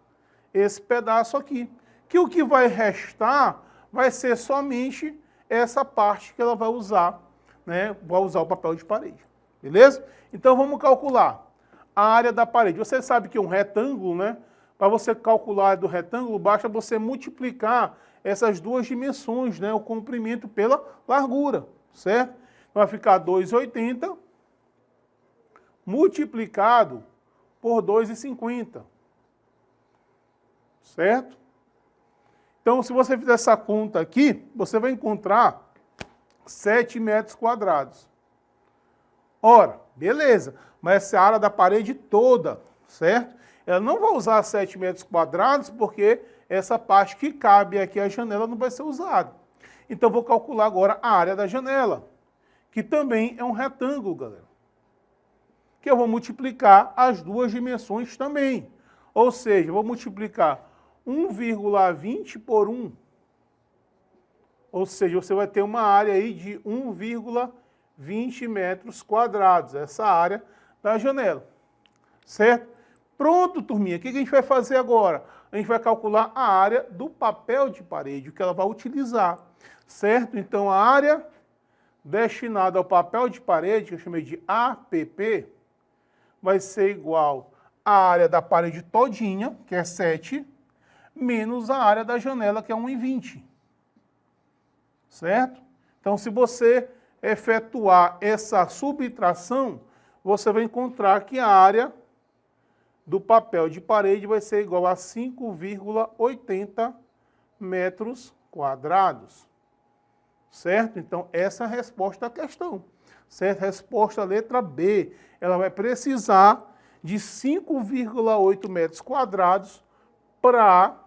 Speaker 2: esse pedaço aqui, que o que vai restar vai ser somente essa parte que ela vai usar, né? Vai usar o papel de parede, beleza? Então, vamos calcular a área da parede. Você sabe que é um retângulo, né? Para você calcular do retângulo, basta você multiplicar essas duas dimensões, né? O comprimento pela largura. Certo? Vai ficar 2,80 multiplicado por 2,50. Certo? Então, se você fizer essa conta aqui, você vai encontrar 7 metros quadrados. Ora, beleza, mas essa é a área da parede toda, certo? Ela não vai usar 7 metros quadrados porque essa parte que cabe aqui a janela não vai ser usada. Então, vou calcular agora a área da janela, que também é um retângulo, galera. Que eu vou multiplicar as duas dimensões também. Ou seja, eu vou multiplicar 1,20 por 1. Ou seja, você vai ter uma área aí de 1,20 metros quadrados. Essa área da janela. Certo? Pronto, turminha. O que a gente vai fazer agora? A gente vai calcular a área do papel de parede, o que ela vai utilizar. Certo? Então, a área destinada ao papel de parede, que eu chamei de APP, vai ser igual à área da parede todinha, que é 7, menos a área da janela, que é 1,20. Certo? Então, se você efetuar essa subtração, você vai encontrar que a área do papel de parede vai ser igual a 5,80 metros quadrados. Certo? Então, essa é a resposta à questão. Certo? Resposta à letra B. Ela vai precisar de 5,8 metros quadrados para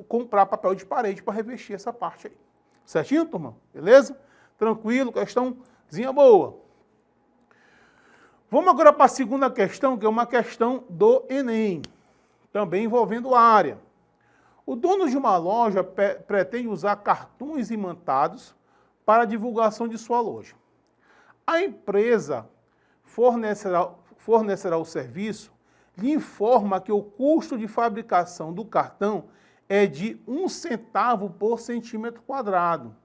Speaker 2: comprar papel de parede para revestir essa parte aí. Certinho, turma? Beleza? Tranquilo, questãozinha boa. Vamos agora para a segunda questão, que é uma questão do Enem, também envolvendo área. O dono de uma loja pretende usar cartões imantados para a divulgação de sua loja. A empresa fornecerá o serviço, lhe informa que o custo de fabricação do cartão é de 1 centavo por centímetro quadrado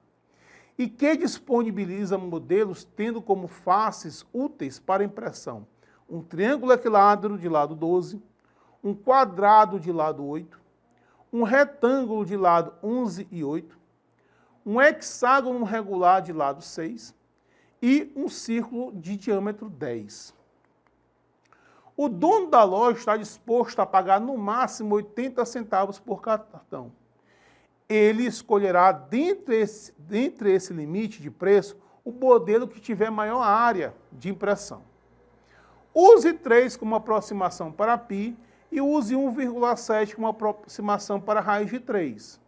Speaker 2: e que disponibiliza modelos tendo como faces úteis para impressão um triângulo equilátero de lado 12, um quadrado de lado 8, um retângulo de lado 11 e 8, um hexágono regular de lado 6 e um círculo de diâmetro 10. O dono da loja está disposto a pagar no máximo 80 centavos por cartão. Ele escolherá, dentre esse limite de preço, o modelo que tiver maior área de impressão. Use 3 como aproximação para π e use 1,7 como aproximação para a raiz de 3.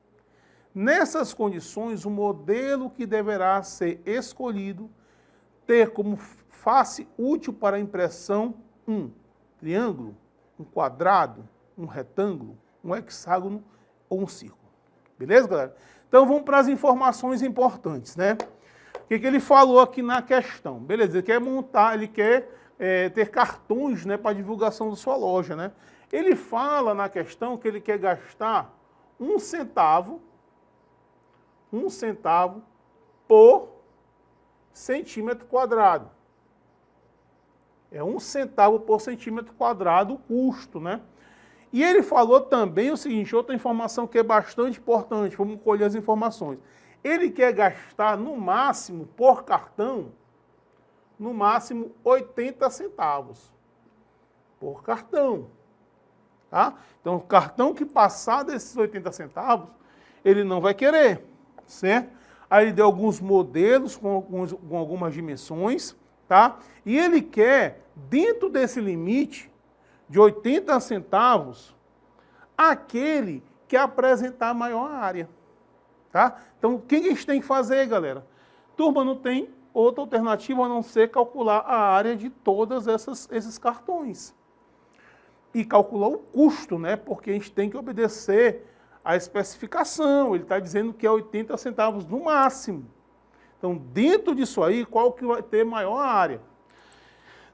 Speaker 2: Nessas condições, o modelo que deverá ser escolhido ter como face útil para a impressão um triângulo, um quadrado, um retângulo, um hexágono ou um círculo. Beleza, galera? Então vamos para as informações importantes, né? O que ele falou aqui na questão? Beleza, ele quer montar, ele quer ter cartões, né, para divulgação da sua loja, né? Ele fala na questão que ele quer gastar 1 centavo por centímetro quadrado. É 1 centavo por centímetro quadrado o custo, né? E ele falou também o seguinte, outra informação que é bastante importante, vamos colher as informações. Ele quer gastar no máximo, por cartão, no máximo 80 centavos por cartão. Tá? Então, o cartão que passar desses 80 centavos, ele não vai querer, certo? Aí ele deu alguns modelos com algumas dimensões, tá? E ele quer, dentro desse limite de 80 centavos, aquele que apresentar maior área, tá? Então, o que a gente tem que fazer, galera? Turma, não tem outra alternativa a não ser calcular a área de todos esses cartões. E calcular o custo, né? Porque a gente tem que obedecer à especificação. Ele está dizendo que é 80 centavos no máximo. Então, dentro disso aí, qual que vai ter maior área?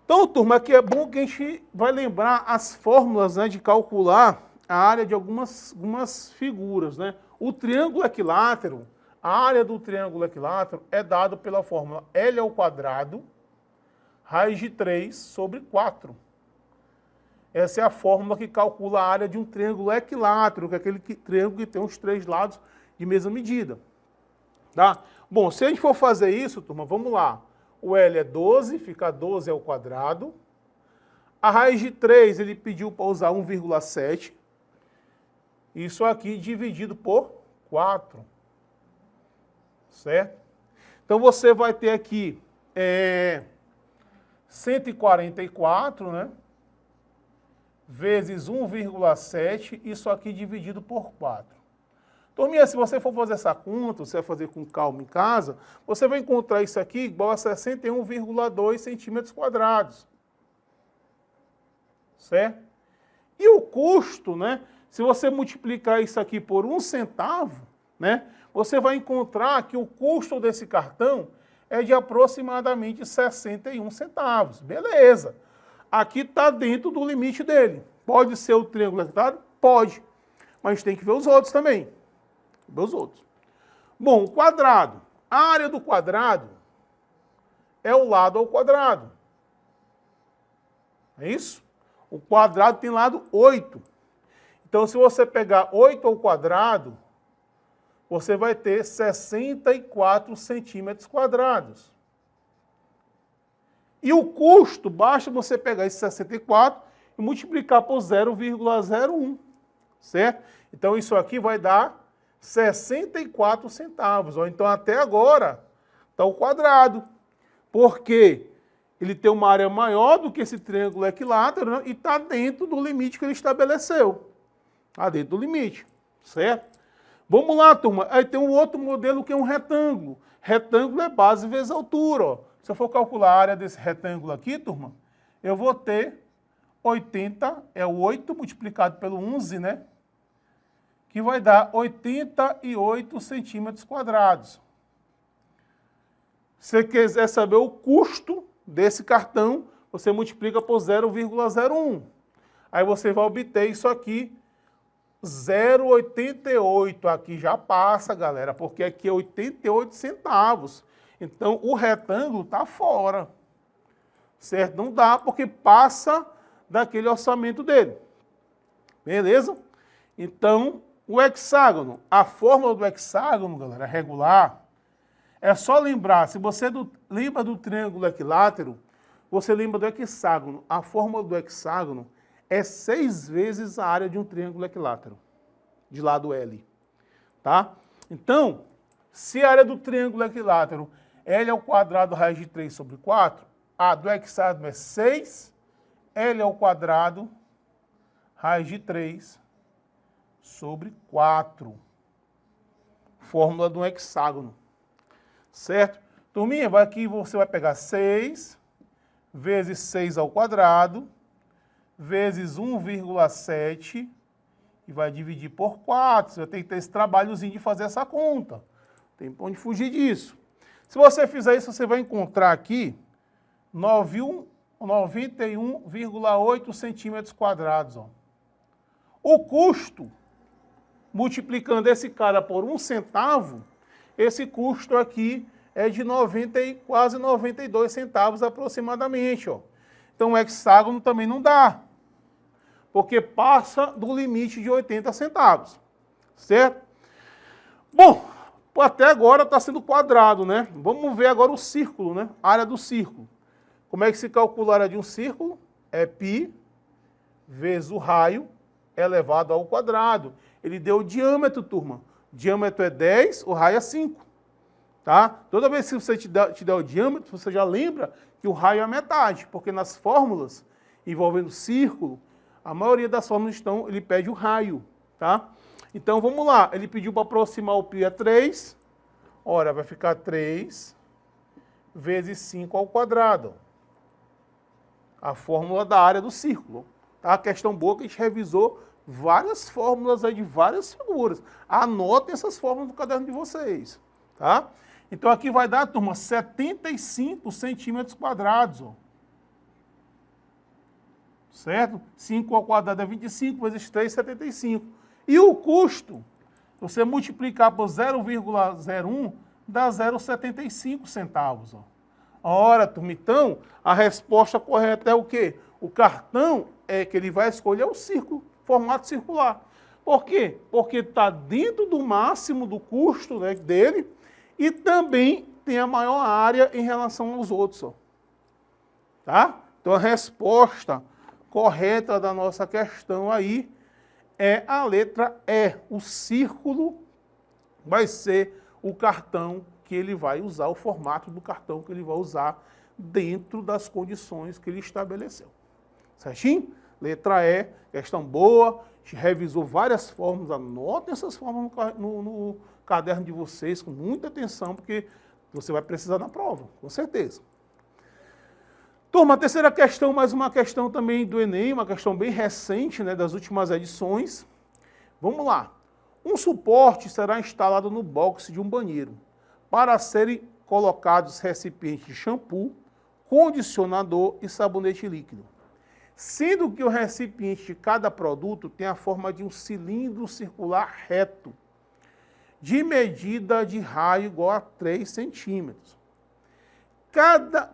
Speaker 2: Então, turma, aqui é bom que a gente vai lembrar as fórmulas, né, de calcular a área de algumas figuras, né? O triângulo equilátero, a área do triângulo equilátero é dada pela fórmula L ao quadrado, raiz de 3 sobre 4. Essa é a fórmula que calcula a área de um triângulo equilátero, que é aquele triângulo que tem os 3 lados de mesma medida. Tá? Bom, se a gente for fazer isso, turma, vamos lá. O L é 12, fica 12 ao quadrado. A raiz de 3, ele pediu para usar 1,7. Isso aqui dividido por 4. Certo? Então, você vai ter aqui 144, né? vezes 1,7, isso aqui dividido por 4. Turminha, se você for fazer essa conta, você vai fazer com calma em casa, você vai encontrar isso aqui igual a 61,2 centímetros quadrados. Certo? E o custo, né? Se você multiplicar isso aqui por 1 centavo, né? Você vai encontrar que o custo desse cartão é de aproximadamente 61 centavos. Beleza. Aqui está dentro do limite dele. Pode ser o triângulo equilátero? Pode. Mas tem que ver os outros também. Ver os outros. Bom, o quadrado. A área do quadrado é o lado ao quadrado. É isso? O quadrado tem lado 8. Então, se você pegar 8 ao quadrado, você vai ter 64 centímetros quadrados. E o custo, basta você pegar esse 64 e multiplicar por 0,01, certo? Então, isso aqui vai dar 64 centavos. Então, até agora, está o quadrado. Por quê? Ele tem uma área maior do que esse triângulo equilátero, né? E está dentro do limite que ele estabeleceu. Está dentro do limite, certo? Vamos lá, turma. Aí tem um outro modelo que é um retângulo. Retângulo é base vezes altura. Ó. Se eu for calcular a área desse retângulo aqui, turma, eu vou ter 80, é o 8 multiplicado pelo 11, né? Que vai dar 88 centímetros quadrados. Se você quiser saber o custo desse cartão, você multiplica por 0,01. Aí você vai obter isso aqui, 0,88. Aqui já passa, galera, porque aqui é 88 centavos. Então, o retângulo está fora. Certo? Não dá, porque passa daquele orçamento dele. Beleza? Então, o hexágono. A fórmula do hexágono, galera, regular, é só lembrar, se você lembra do triângulo equilátero, você lembra do hexágono. A fórmula do hexágono é 6 vezes a área de um triângulo equilátero, de lado L. Tá? Então, se a área do triângulo equilátero L ao quadrado raiz de 3 sobre 4, a do hexágono é 6, L ao quadrado raiz de 3 sobre 4. Fórmula do hexágono. Certo? Turminha, aqui você vai pegar 6 vezes 6 ao quadrado vezes 1,7 e vai dividir por 4. Você vai ter que ter esse trabalhozinho de fazer essa conta. Tem pra onde fugir disso. Se você fizer isso, você vai encontrar aqui 91,8 centímetros quadrados. Ó. O custo, multiplicando esse cara por 1 centavo, esse custo aqui é de quase 92 centavos aproximadamente. Ó. Então o hexágono também não dá, porque passa do limite de 80 centavos, certo? Bom, até agora está sendo quadrado, né? Vamos ver agora o círculo, né? A área do círculo. Como é que se calcula a área de um círculo? É π vezes o raio elevado ao quadrado. Ele deu o diâmetro, turma. O diâmetro é 10, o raio é 5. Tá? Toda vez que você te der o diâmetro, você já lembra que o raio é a metade, porque nas fórmulas envolvendo círculo, a maioria das fórmulas ele pede o raio. Tá? Então vamos lá, ele pediu para aproximar o π a 3, ora, vai ficar 3 vezes 5 ao quadrado. A fórmula da área do círculo. Tá? A questão boa que a gente revisou várias fórmulas aí de várias figuras. Anotem essas fórmulas no caderno de vocês. Tá? Então aqui vai dar, turma, 75 centímetros quadrados. Ó. Certo? 5 ao quadrado é 25, vezes 3, 75. E o custo, você multiplicar por 0,01, dá 0,75 centavos. Ó. Ora, turma, então, a resposta correta é o quê? O cartão é que ele vai escolher o círculo, formato circular. Por quê? Porque está dentro do máximo do custo, né, dele, e também tem a maior área em relação aos outros. Ó. Tá? Então a resposta correta da nossa questão aí é a letra E. O círculo vai ser o cartão que ele vai usar, o formato do cartão que ele vai usar dentro das condições que ele estabeleceu. Certinho? Letra E, questão boa, a gente revisou várias fórmulas, anotem essas fórmulas no caderno de vocês com muita atenção, porque você vai precisar na prova, com certeza. Turma, a terceira questão, mais uma questão também do Enem, uma questão bem recente, né, das últimas edições. Vamos lá. Um suporte será instalado no box de um banheiro para serem colocados recipientes de shampoo, condicionador e sabonete líquido, sendo que o recipiente de cada produto tem a forma de um cilindro circular reto, de medida de raio igual a 3 centímetros.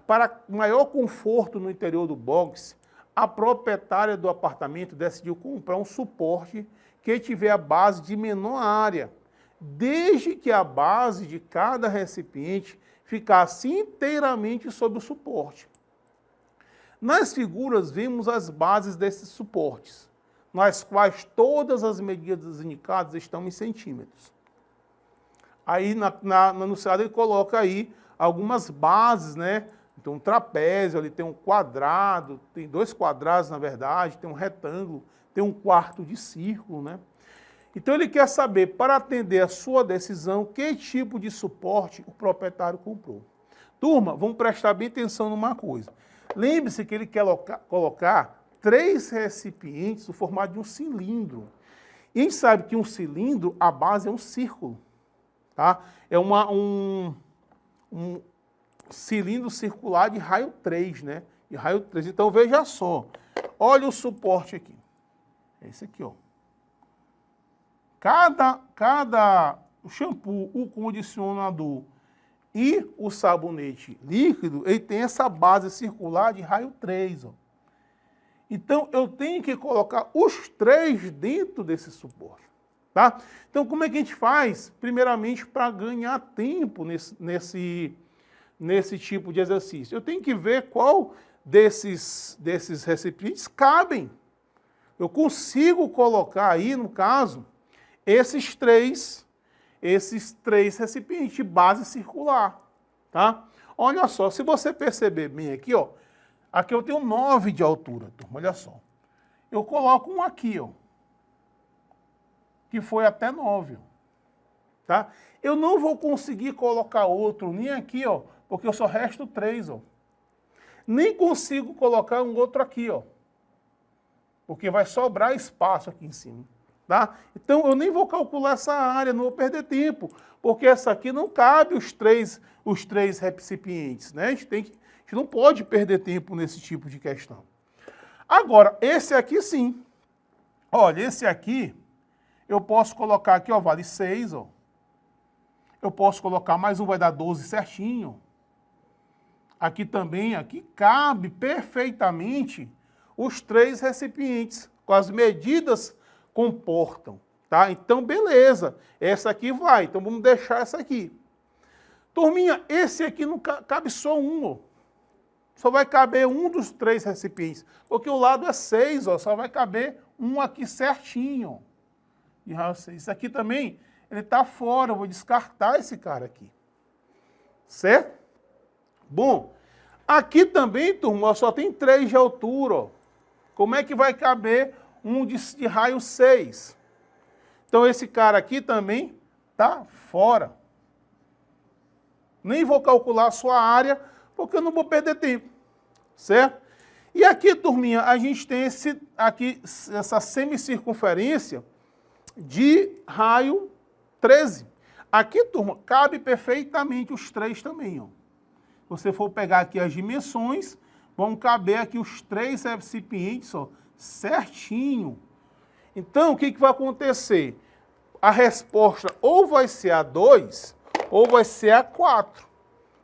Speaker 2: Para maior conforto no interior do box, a proprietária do apartamento decidiu comprar um suporte que tiver a base de menor área, desde que a base de cada recipiente ficasse inteiramente sob o suporte. Nas figuras vemos as bases desses suportes, nas quais todas as medidas indicadas estão em centímetros. Aí no enunciado ele coloca aí algumas bases, né? Então um trapézio, ali tem um quadrado, tem 2 quadrados na verdade, tem um retângulo, tem um quarto de círculo, né? Então ele quer saber, para atender a sua decisão, que tipo de suporte o proprietário comprou. Turma, vamos prestar bem atenção numa coisa. Lembre-se que ele quer colocar 3 recipientes no formato de um cilindro. E a gente sabe que um cilindro, a base é um círculo, tá? É um cilindro circular de raio 3, né? De raio 3. Então, veja só. Olha o suporte aqui. É esse aqui, ó. O shampoo, o condicionador e o sabonete líquido, ele tem essa base circular de raio 3, ó. Então, eu tenho que colocar os 3 dentro desse suporte, tá? Então, como é que a gente faz? Primeiramente, para ganhar tempo nesse tipo de exercício. Eu tenho que ver qual desses recipientes cabem. Eu consigo colocar aí, no caso, esses três recipientes de base circular, tá? Olha só, se você perceber bem aqui, ó, aqui eu tenho 9 de altura, turma, olha só. Eu coloco um aqui, ó, que foi até 9, ó, tá? Eu não vou conseguir colocar outro nem aqui, ó, porque eu só resto 3, ó. Nem consigo colocar um outro aqui, ó, porque vai sobrar espaço aqui em cima, tá? Então, eu nem vou calcular essa área, não vou perder tempo, porque essa aqui não cabe os três recipientes, né? A gente não pode perder tempo nesse tipo de questão. Agora, esse aqui sim. Olha, esse aqui, eu posso colocar aqui, ó, vale 6, ó. Eu posso colocar mais um, vai dar 12 certinho. Aqui também, aqui cabe perfeitamente os 3 recipientes, com as medidas comportam, tá? Então, beleza, essa aqui vai, então vamos deixar essa aqui. Turminha, esse aqui não cabe só um, ó. Só vai caber um dos 3 recipientes, porque o lado é 6, ó, só vai caber um aqui certinho. E isso aqui também, ele está fora, eu vou descartar esse cara aqui. Certo? Bom, aqui também, turma, só tem 3 de altura, ó. Como é que vai caber um de raio 6? Então, esse cara aqui também está fora. Nem vou calcular a sua área, porque eu não vou perder tempo, certo? E aqui, turminha, a gente tem essa semicircunferência de raio 13. Aqui, turma, cabe perfeitamente os 3 também, ó. Se você for pegar aqui as dimensões, vão caber aqui os 3 recipientes, ó, certinho. Então, o que vai acontecer? A resposta ou vai ser a 2 ou vai ser a 4,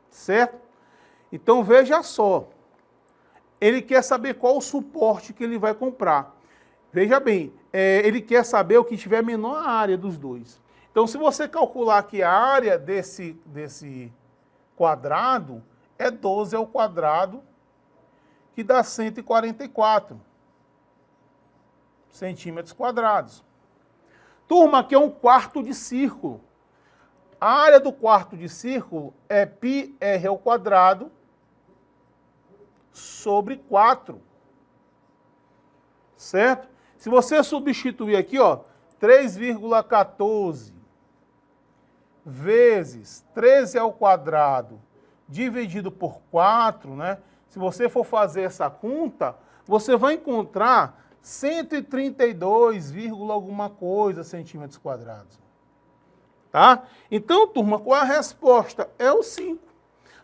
Speaker 2: certo? Então, veja só. Ele quer saber qual o suporte que ele vai comprar. Veja bem, ele quer saber o que tiver menor área dos 2. Então, se você calcular aqui a área desse quadrado, é 12 ao quadrado, que dá 144 centímetros quadrados. Turma, aqui é um quarto de círculo. A área do quarto de círculo é πr ao quadrado sobre 4. certo? Se você substituir aqui, ó, 3,14 vezes 13 ao quadrado dividido por 4, né? Se você for fazer essa conta, você vai encontrar 132, alguma coisa centímetros quadrados. Tá? Então, turma, qual é a resposta? É o 5.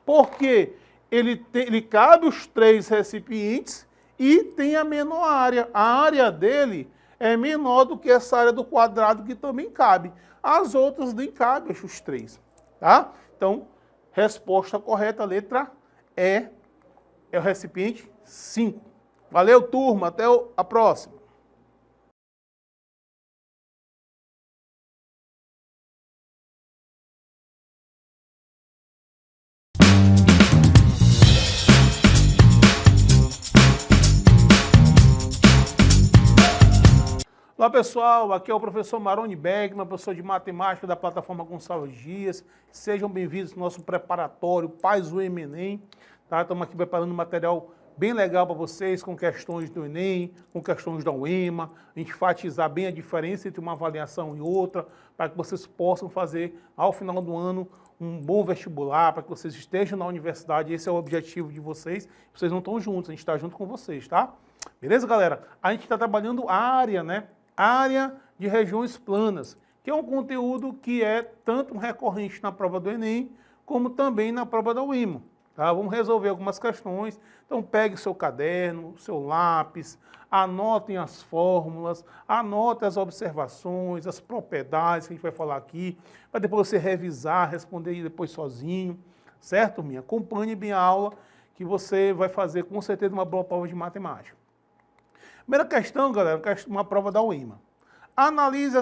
Speaker 2: Porque ele cabe os 3 recipientes e tem a menor área. A área dele é menor do que essa área do quadrado que também cabe. As outras nem cabem, os 3. Tá? Então, resposta correta, letra E, é o recipiente 5. Valeu, turma. Até a próxima. Olá pessoal, aqui é o professor Maroni Bergman, professor de matemática da plataforma Gonçalves Dias. Sejam bem-vindos ao nosso preparatório Pais do Enem. Tá? Estamos aqui preparando um material bem legal para vocês, com questões do Enem, com questões da UEMA. A gente enfatizar bem a diferença entre uma avaliação e outra, para que vocês possam fazer, ao final do ano, um bom vestibular, para que vocês estejam na universidade. Esse é o objetivo de vocês. Vocês não estão juntos, a gente está junto com vocês, tá? Beleza, galera? A gente está trabalhando a área, né? Área de regiões planas, que é um conteúdo que é tanto recorrente na prova do Enem, como também na prova da UEMA. Tá? Vamos resolver algumas questões. Então pegue seu caderno, seu lápis, anotem as fórmulas, anotem as observações, as propriedades que a gente vai falar aqui, para depois você revisar, responder depois sozinho, certo, minha? Acompanhe bem a aula, que você vai fazer com certeza uma boa prova de matemática. Primeira questão, galera, uma prova da UEMA. Analise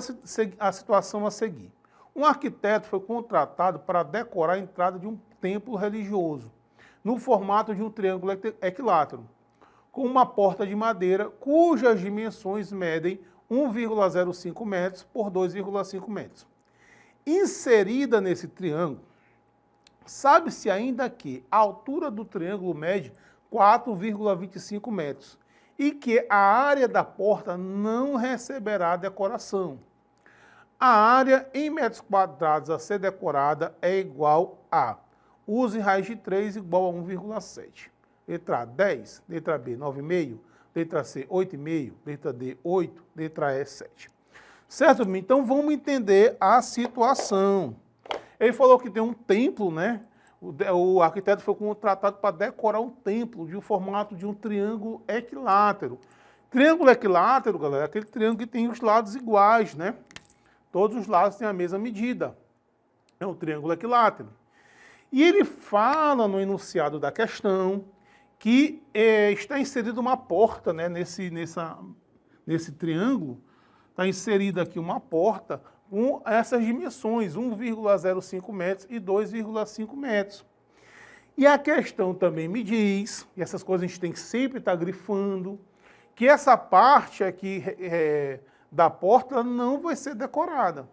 Speaker 2: a situação a seguir. Um arquiteto foi contratado para decorar a entrada de um templo religioso, no formato de um triângulo equilátero, com uma porta de madeira cujas dimensões medem 1,05 metros por 2,5 metros. Inserida nesse triângulo, sabe-se ainda que a altura do triângulo mede 4,25 metros, e que a área da porta não receberá decoração. A área em metros quadrados a ser decorada é igual a, use raiz de 3 igual a 1,7. Letra A, 10. Letra B, 9,5. Letra C, 8,5. Letra D, 8. Letra E, 7. Certo? Então vamos entender a situação. Ele falou que tem um templo, né? O arquiteto foi contratado para decorar um templo de um formato de um triângulo equilátero. Triângulo equilátero, galera, é aquele triângulo que tem os lados iguais, né? Todos os lados têm a mesma medida. É um triângulo equilátero. E ele fala no enunciado da questão que está inserida uma porta, né, nesse triângulo. Está inserida aqui uma porta com essas dimensões, 1,05 metros e 2,5 metros. E a questão também me diz, e essas coisas a gente tem que sempre estar grifando, que essa parte aqui da porta não vai ser decorada,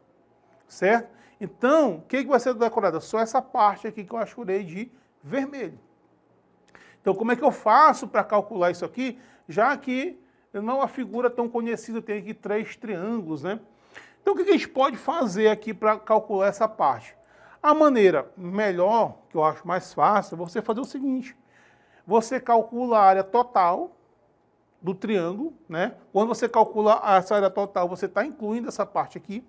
Speaker 2: certo? Então, o que vai ser decorada? Só essa parte aqui que eu achurei de vermelho. Então, como é que eu faço para calcular isso aqui? Já que não é uma figura tão conhecida, tem aqui 3 triângulos, né? Então, o que a gente pode fazer aqui para calcular essa parte? A maneira melhor, que eu acho mais fácil, é você fazer o seguinte. Você calcula a área total do triângulo, né? Quando você calcula essa área total, você está incluindo essa parte aqui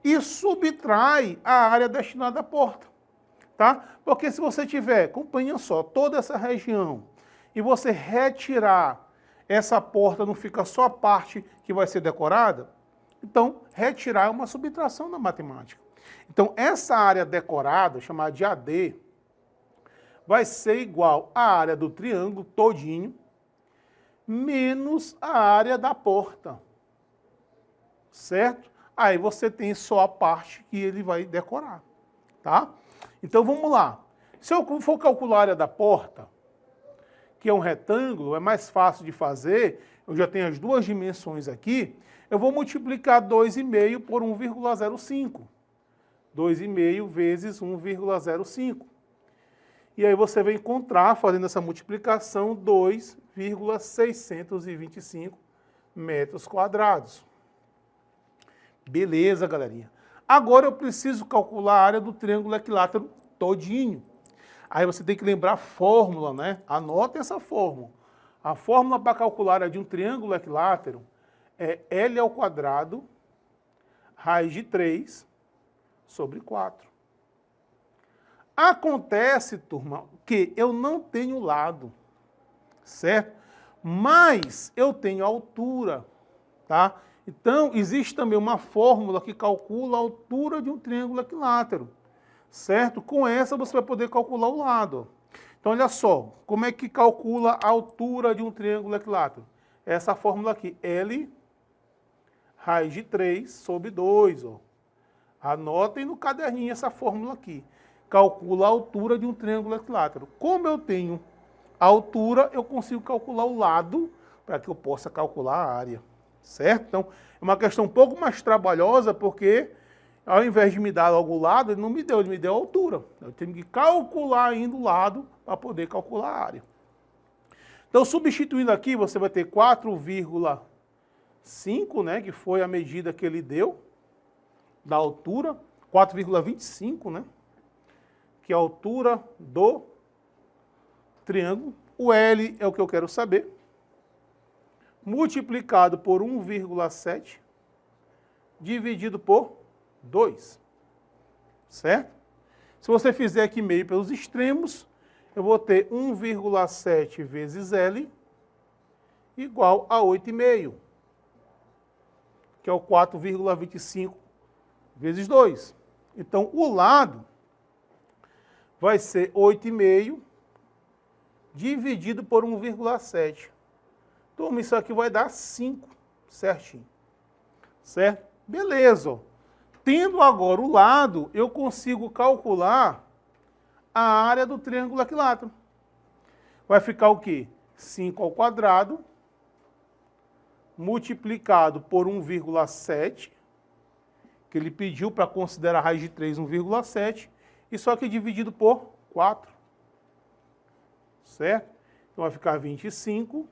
Speaker 2: e subtrai a área destinada à porta, tá? Porque se você tiver, acompanha só, toda essa região e você retirar essa porta, não fica só a parte que vai ser decorada, então, retirar é uma subtração na matemática. Então, essa área decorada, chamada de AD, vai ser igual à área do triângulo todinho, menos a área da porta. Certo? Aí você tem só a parte que ele vai decorar. Tá? Então, vamos lá. Se eu for calcular a área da porta, que é um retângulo, é mais fácil de fazer, eu já tenho as duas dimensões aqui, eu vou multiplicar 2,5 por 1,05. 2,5 vezes 1,05. E aí você vai encontrar, fazendo essa multiplicação, 2,625 metros quadrados. Beleza, galerinha. Agora eu preciso calcular a área do triângulo equilátero todinho. Aí você tem que lembrar a fórmula, né? Anota essa fórmula. A fórmula para calcular a área de um triângulo equilátero é L ao quadrado, raiz de 3 sobre 4. Acontece, turma, que eu não tenho lado, certo? Mas eu tenho altura, tá? Então, existe também uma fórmula que calcula a altura de um triângulo equilátero, certo? Com essa você vai poder calcular o lado. Então, olha só, como é que calcula a altura de um triângulo equilátero? Essa fórmula aqui, L raiz de 3 sobre 2. Ó. Anotem no caderninho essa fórmula aqui. Calcula a altura de um triângulo equilátero. Como eu tenho a altura, eu consigo calcular o lado para que eu possa calcular a área. Certo? Então, é uma questão um pouco mais trabalhosa, porque ao invés de me dar logo o lado, ele não me deu, ele me deu a altura. Eu tenho que calcular ainda o lado para poder calcular a área. Então, substituindo aqui, você vai ter 4,5, né, que foi a medida que ele deu da altura, 4,25, né, que é a altura do triângulo. O L é o que eu quero saber. Multiplicado por 1,7, dividido por 2, certo? Se você fizer aqui meio pelos extremos, eu vou ter 1,7 vezes L igual a 8,5, que é o 4,25 vezes 2. Então, o lado vai ser 8,5 dividido por 1,7. Turma, isso aqui vai dar 5, certinho. Certo? Beleza. Ó. Tendo agora o lado, eu consigo calcular a área do triângulo equilátero. Vai ficar o quê? 5 ao quadrado, multiplicado por 1,7, que ele pediu para considerar a raiz de 3, 1,7, e só que dividido por 4. Certo? Então vai ficar 25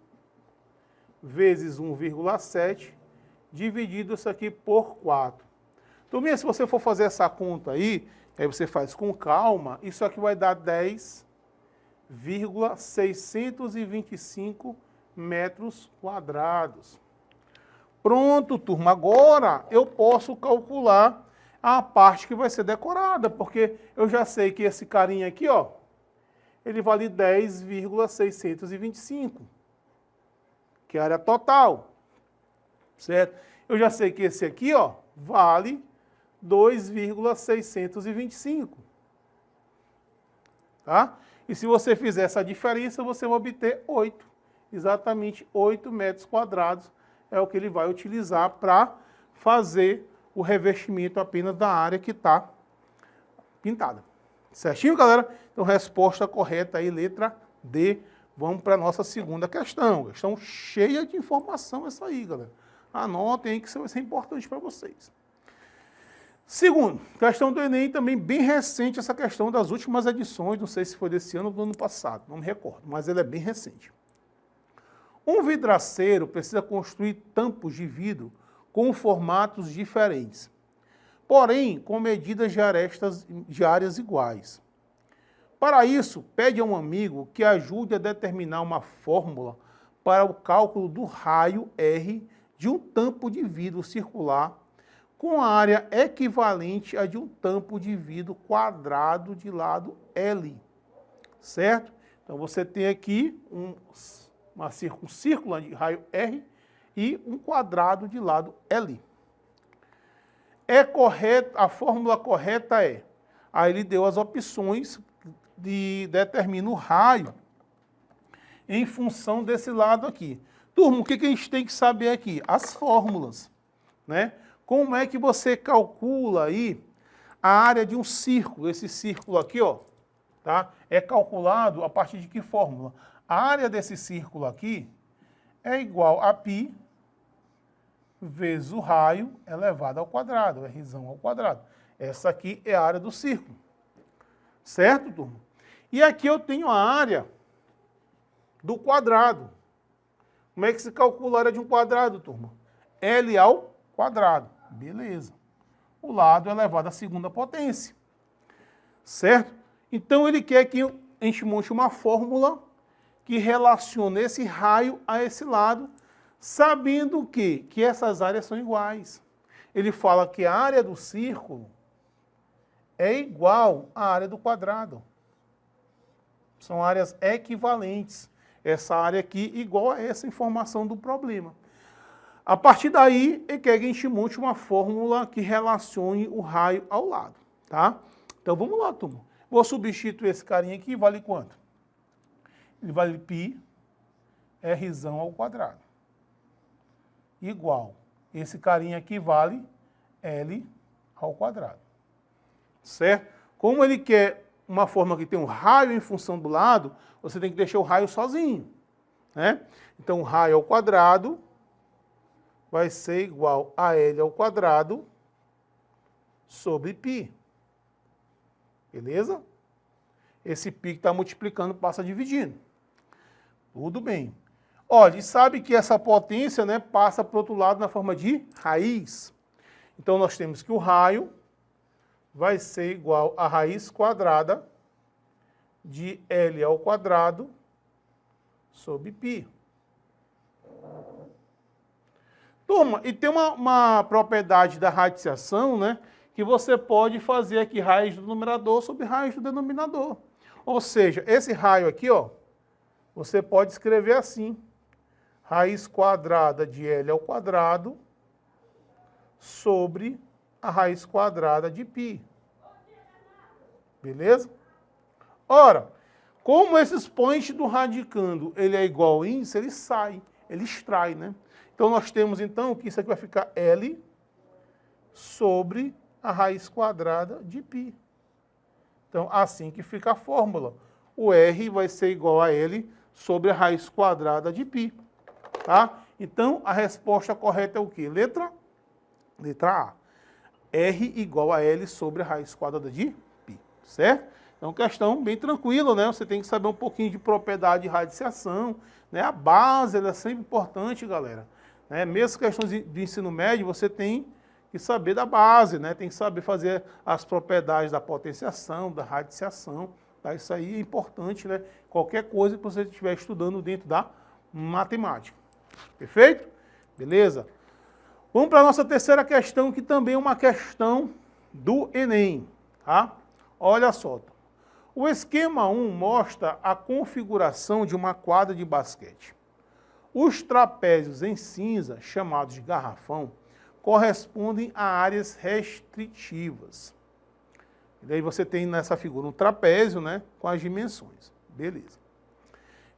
Speaker 2: vezes 1,7, dividido isso aqui por 4. Então, se você for fazer essa conta aí você faz com calma, isso aqui vai dar 10,625 metros quadrados. Pronto, turma. Agora eu posso calcular a parte que vai ser decorada, porque eu já sei que esse carinha aqui, ó, ele vale 10,625. Que é a área total, certo? Eu já sei que esse aqui, ó, vale 2,625, tá? E se você fizer essa diferença, você vai obter 8, exatamente 8 metros quadrados é o que ele vai utilizar para fazer o revestimento apenas da área que está pintada. Certinho, galera? Então, resposta correta aí, letra D. Vamos para a nossa segunda questão. Questão cheia de informação essa aí, galera. Anotem aí que isso vai ser importante para vocês. Segundo, questão do Enem, também bem recente essa questão das últimas edições, não sei se foi desse ano ou do ano passado, não me recordo, mas ela é bem recente. Um vidraceiro precisa construir tampos de vidro com formatos diferentes, porém com medidas de áreas iguais. Para isso, pede a um amigo que ajude a determinar uma fórmula para o cálculo do raio R de um tampo de vidro circular com a área equivalente à de um tampo de vidro quadrado de lado L. Certo? Então, você tem aqui um círculo de raio R e um quadrado de lado L. É correto, a fórmula correta é, aí ele deu as opções determina o raio em função desse lado aqui. Turma, o que a gente tem que saber aqui? As fórmulas, né? Como é que você calcula aí a área de um círculo? Esse círculo aqui, ó, tá? É calculado a partir de que fórmula? A área desse círculo aqui é igual a π vezes o raio elevado ao quadrado, R ao quadrado. Essa aqui é a área do círculo. Certo, turma? E aqui eu tenho a área do quadrado. Como é que se calcula a área de um quadrado, turma? L ao quadrado. Beleza. O lado elevado à segunda potência. Certo? Então, ele quer que a gente monte uma fórmula que relacione esse raio a esse lado, sabendo o quê? Que essas áreas são iguais. Ele fala que a área do círculo é igual à área do quadrado. São áreas equivalentes. Essa área aqui igual a essa informação do problema. A partir daí, ele quer que a gente monte uma fórmula que relacione o raio ao lado, tá? Então, vamos lá, turma. Vou substituir esse carinha aqui, vale quanto? Ele vale π, r ao quadrado. Igual. Esse carinha aqui vale L ao quadrado. Certo? Como ele quer uma forma que tem um raio em função do lado, você tem que deixar o raio sozinho, né? Então, o raio ao quadrado vai ser igual a L ao quadrado sobre π. Beleza? Esse π que está multiplicando passa dividindo. Tudo bem. Olha, e sabe que essa potência, né, passa para o outro lado na forma de raiz. Então, nós temos que o raio vai ser igual a raiz quadrada de L ao quadrado sobre π. Turma, e tem uma propriedade da radiciação, né, que você pode fazer aqui raiz do numerador sobre raiz do denominador. Ou seja, esse raio aqui, ó, você pode escrever assim: raiz quadrada de L ao quadrado sobre a raiz quadrada de π. Beleza? Ora, como esse expoente do radicando ele é igual ao índice, ele sai, ele extrai, né? Então, nós temos, então, que isso aqui vai ficar L sobre a raiz quadrada de π. Então, assim que fica a fórmula. O R vai ser igual a L sobre a raiz quadrada de π. Tá? Então, a resposta correta é o quê? Letra A. R igual a L sobre a raiz quadrada de π. Certo? Então, questão bem tranquila, né? Você tem que saber um pouquinho de propriedade de radiciação, né? A base ela é sempre importante, galera. Né? Mesmo questões de ensino médio, você tem que saber da base, né? Tem que saber fazer as propriedades da potenciação, da radiciação. Tá? Isso aí é importante, né? Qualquer coisa que você estiver estudando dentro da matemática. Perfeito? Beleza? Vamos para a nossa terceira questão, que também é uma questão do Enem. Tá? Olha só. O esquema 1 mostra a configuração de uma quadra de basquete. Os trapézios em cinza, chamados de garrafão, correspondem a áreas restritivas. E daí você tem nessa figura um trapézio, né, com as dimensões. Beleza.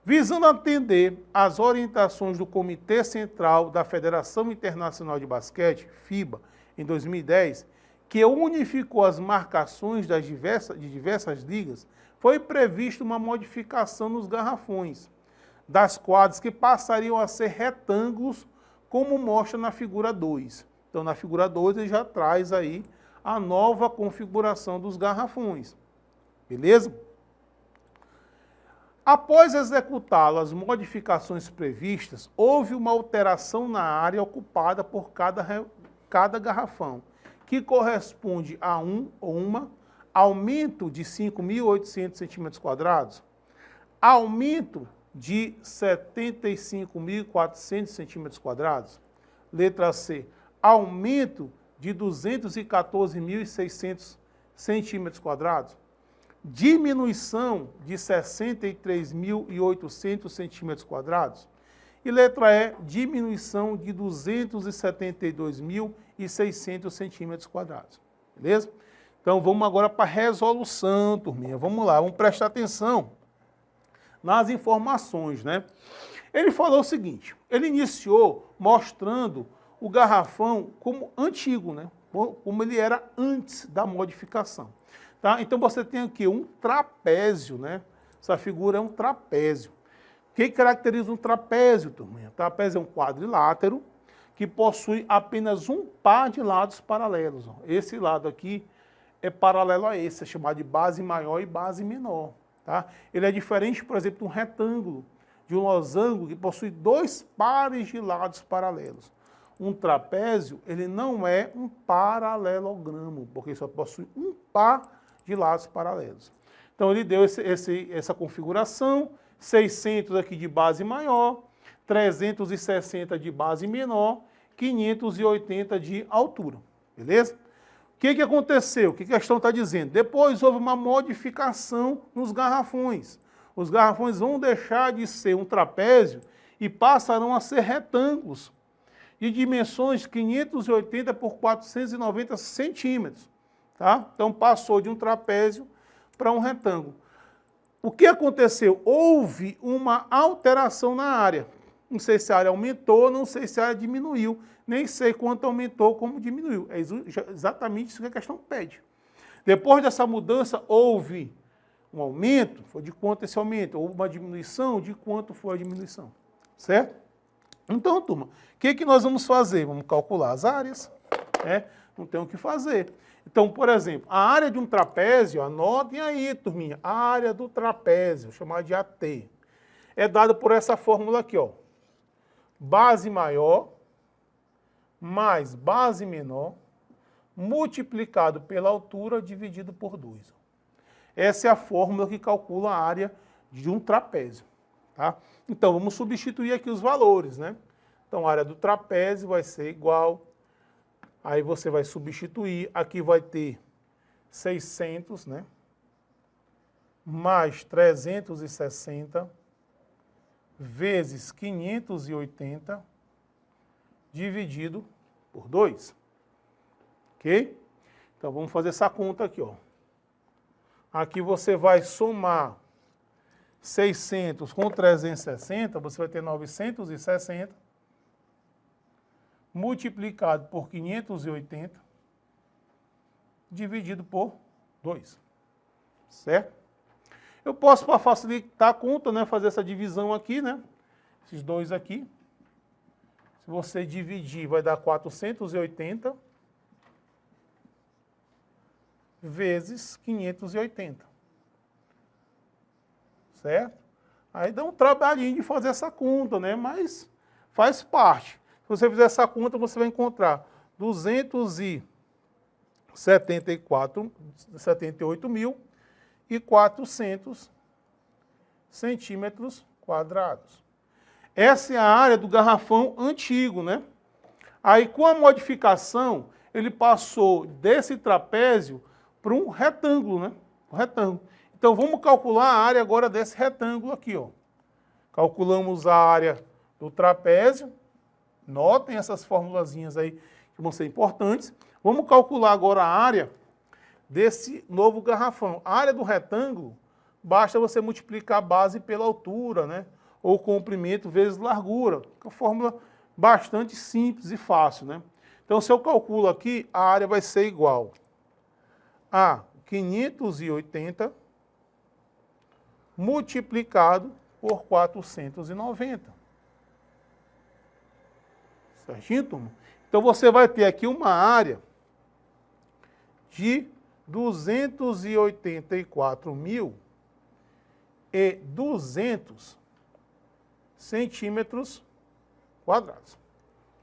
Speaker 2: Visando atender às orientações do Comitê Central da Federação Internacional de Basquete, FIBA, em 2010, que unificou as marcações de diversas ligas, foi prevista uma modificação nos garrafões das quadras que passariam a ser retângulos, como mostra na figura 2. Então, na figura 2, ele já traz aí a nova configuração dos garrafões. Beleza? Após executá-lo as modificações previstas, houve uma alteração na área ocupada por cada garrafão, que corresponde a aumento de 5.800 centímetros quadrados, aumento de 75.400 centímetros quadrados. Letra C, aumento de 214.600 centímetros quadrados, diminuição de 63.800 centímetros quadrados. E letra E, diminuição de 272.600 centímetros quadrados. Beleza? Então, vamos agora para a resolução, turminha. Vamos lá, vamos prestar atenção nas informações, né? Ele falou o seguinte, ele iniciou mostrando o garrafão como antigo, né? Como ele era antes da modificação. Tá? Então, você tem aqui um trapézio, né? Essa figura é um trapézio. O que caracteriza um trapézio, turminha? O trapézio é um quadrilátero que possui apenas um par de lados paralelos. Ó. Esse lado aqui é paralelo a esse, é chamado de base maior e base menor. Tá? Ele é diferente, por exemplo, de um retângulo. de um losango que possui dois pares de lados paralelos. Um trapézio, ele não é um paralelogramo, porque só possui um par de lados paralelos. Então, ele deu essa configuração, 600 aqui de base maior, 360 de base menor, 580 de altura, beleza? O que aconteceu? O que a questão está dizendo? Depois houve uma modificação nos garrafões. Os garrafões vão deixar de ser um trapézio e passarão a ser retângulos de dimensões 580 por 490 centímetros. Tá? Então, passou de um trapézio para um retângulo. O que aconteceu? Houve uma alteração na área. Não sei se a área aumentou, não sei se a área diminuiu. Nem sei quanto aumentou, como diminuiu. É exatamente isso que a questão pede. Depois dessa mudança, houve um aumento. Foi de quanto esse aumento? Houve uma diminuição, de quanto foi a diminuição. Certo? Então, turma, o que nós vamos fazer? Vamos calcular as áreas. Né? Não tem o que fazer. Então, por exemplo, a área de um trapézio, anotem aí, turminha, a área do trapézio, chamada de AT, é dada por essa fórmula aqui, ó. Base maior mais base menor multiplicado pela altura dividido por 2. Essa é a fórmula que calcula a área de um trapézio. Tá? Então, vamos substituir aqui os valores, né? Então, a área do trapézio vai ser igual. Aí você vai substituir, aqui vai ter 600, né? Mais 360 vezes 580 dividido por 2. Ok? Então, vamos fazer essa conta aqui, ó. Aqui você vai somar 600 com 360, você vai ter 960, multiplicado por 580, dividido por 2. Certo? Eu posso, para facilitar a conta, né, fazer essa divisão aqui, né? Esses dois aqui. Se você dividir, vai dar 480 vezes 580. Certo? Aí dá um trabalhinho de fazer essa conta, né? Mas faz parte. Se você fizer essa conta, você vai encontrar 278.400 centímetros quadrados. Essa é a área do garrafão antigo, né? Aí, com a modificação, ele passou desse trapézio para um retângulo, né? Um retângulo. Então, vamos calcular a área agora desse retângulo aqui, ó. Calculamos a área do trapézio. Notem essas formulazinhas aí que vão ser importantes. Vamos calcular agora a área desse novo garrafão. A área do retângulo, basta você multiplicar a base pela altura, né? Ou comprimento vezes largura. É uma fórmula bastante simples e fácil, né? Então, se eu calculo aqui, a área vai ser igual a 580 multiplicado por 490. Certinho, turma? Então, você vai ter aqui uma área de 284.200 centímetros quadrados.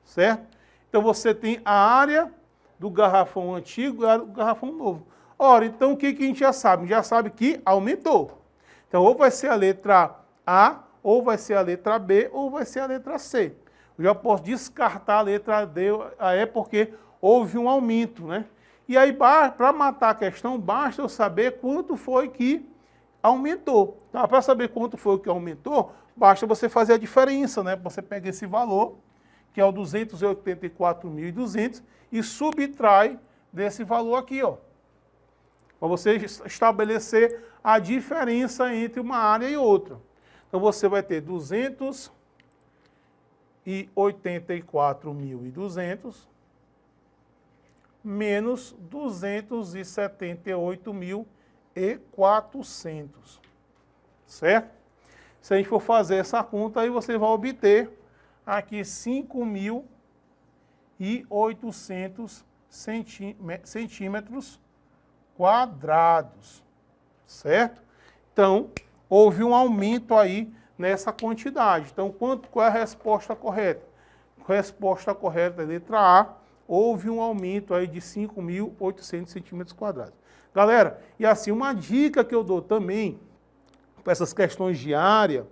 Speaker 2: Certo? Então, você tem a área do garrafão antigo e a área do garrafão novo. Ora, então, o que a gente já sabe? Já sabe que aumentou. Então, ou vai ser a letra A, ou vai ser a letra B, ou vai ser a letra C. Eu já posso descartar a letra D, a E, porque houve um aumento, né? E aí, para matar a questão, basta eu saber quanto foi que aumentou. Tá? Para saber quanto foi que aumentou, basta você fazer a diferença, né? Você pega esse valor, que é o 284.200, e subtrai desse valor aqui, ó. Para você estabelecer a diferença entre uma área e outra. Então, você vai ter 284.200 menos 278.400. Certo? Se a gente for fazer essa conta, aí você vai obter aqui 5.800 centímetros quadrados. Certo? Então, houve um aumento aí nessa quantidade. Então, qual é a resposta correta? A resposta correta é letra A, houve um aumento aí de 5.800 centímetros quadrados. Galera, e assim, uma dica que eu dou também para essas questões de área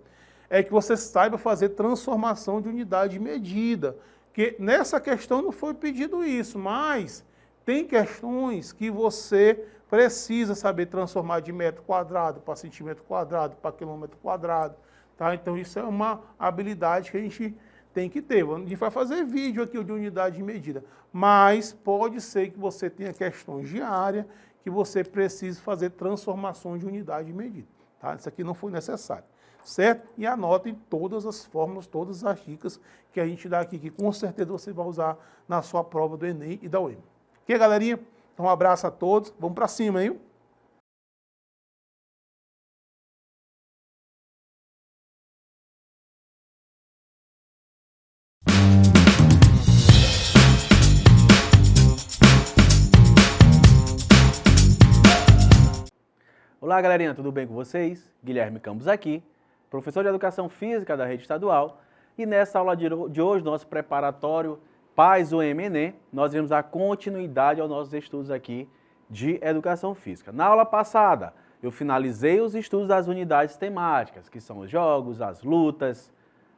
Speaker 2: é que você saiba fazer transformação de unidade de medida. Que nessa questão não foi pedido isso, mas tem questões que você precisa saber transformar de metro quadrado para centímetro quadrado, para quilômetro quadrado. Tá? Então isso é uma habilidade que a gente tem que ter. A gente vai fazer vídeo aqui de unidade de medida, mas pode ser que você tenha questões de área que você precise fazer transformações de unidade de medida. Tá? Isso aqui não foi necessário, certo? E anotem todas as fórmulas, todas as dicas que a gente dá aqui, que com certeza você vai usar na sua prova do Enem e da UEMA. Ok, galerinha? Então um abraço a todos, vamos para cima, hein?
Speaker 3: Olá, galerinha, tudo bem com vocês? Guilherme Campos aqui, professor de Educação Física da Rede Estadual. E nessa aula de hoje, nosso preparatório Pais UEMA Enem, nós iremos dar continuidade aos nossos estudos aqui de Educação Física. Na aula passada, eu finalizei os estudos das unidades temáticas, que são os jogos, as lutas,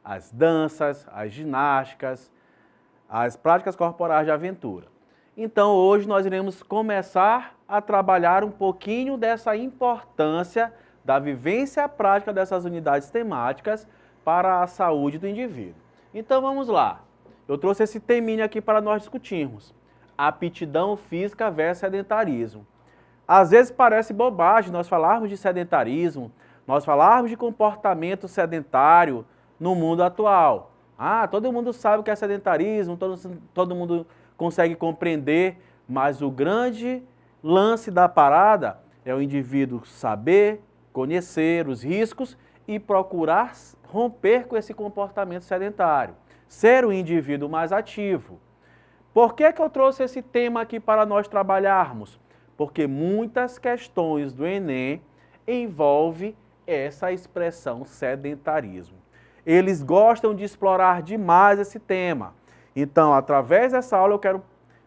Speaker 3: as danças, as ginásticas, as práticas corporais de aventura. Então, hoje nós iremos começar a trabalhar um pouquinho dessa importância da vivência prática dessas unidades temáticas para a saúde do indivíduo. Então, vamos lá. Eu trouxe esse teminha aqui para nós discutirmos. Aptidão física versus sedentarismo. Às vezes parece bobagem nós falarmos de sedentarismo, nós falarmos de comportamento sedentário no mundo atual. Ah, todo mundo sabe o que é sedentarismo, todo mundo consegue compreender, mas o grande lance da parada é o indivíduo saber, conhecer os riscos e procurar romper com esse comportamento sedentário, ser um indivíduo mais ativo. Por que eu trouxe esse tema aqui para nós trabalharmos? Porque muitas questões do Enem envolvem essa expressão sedentarismo. Eles gostam de explorar demais esse tema. Então, através dessa aula, eu quero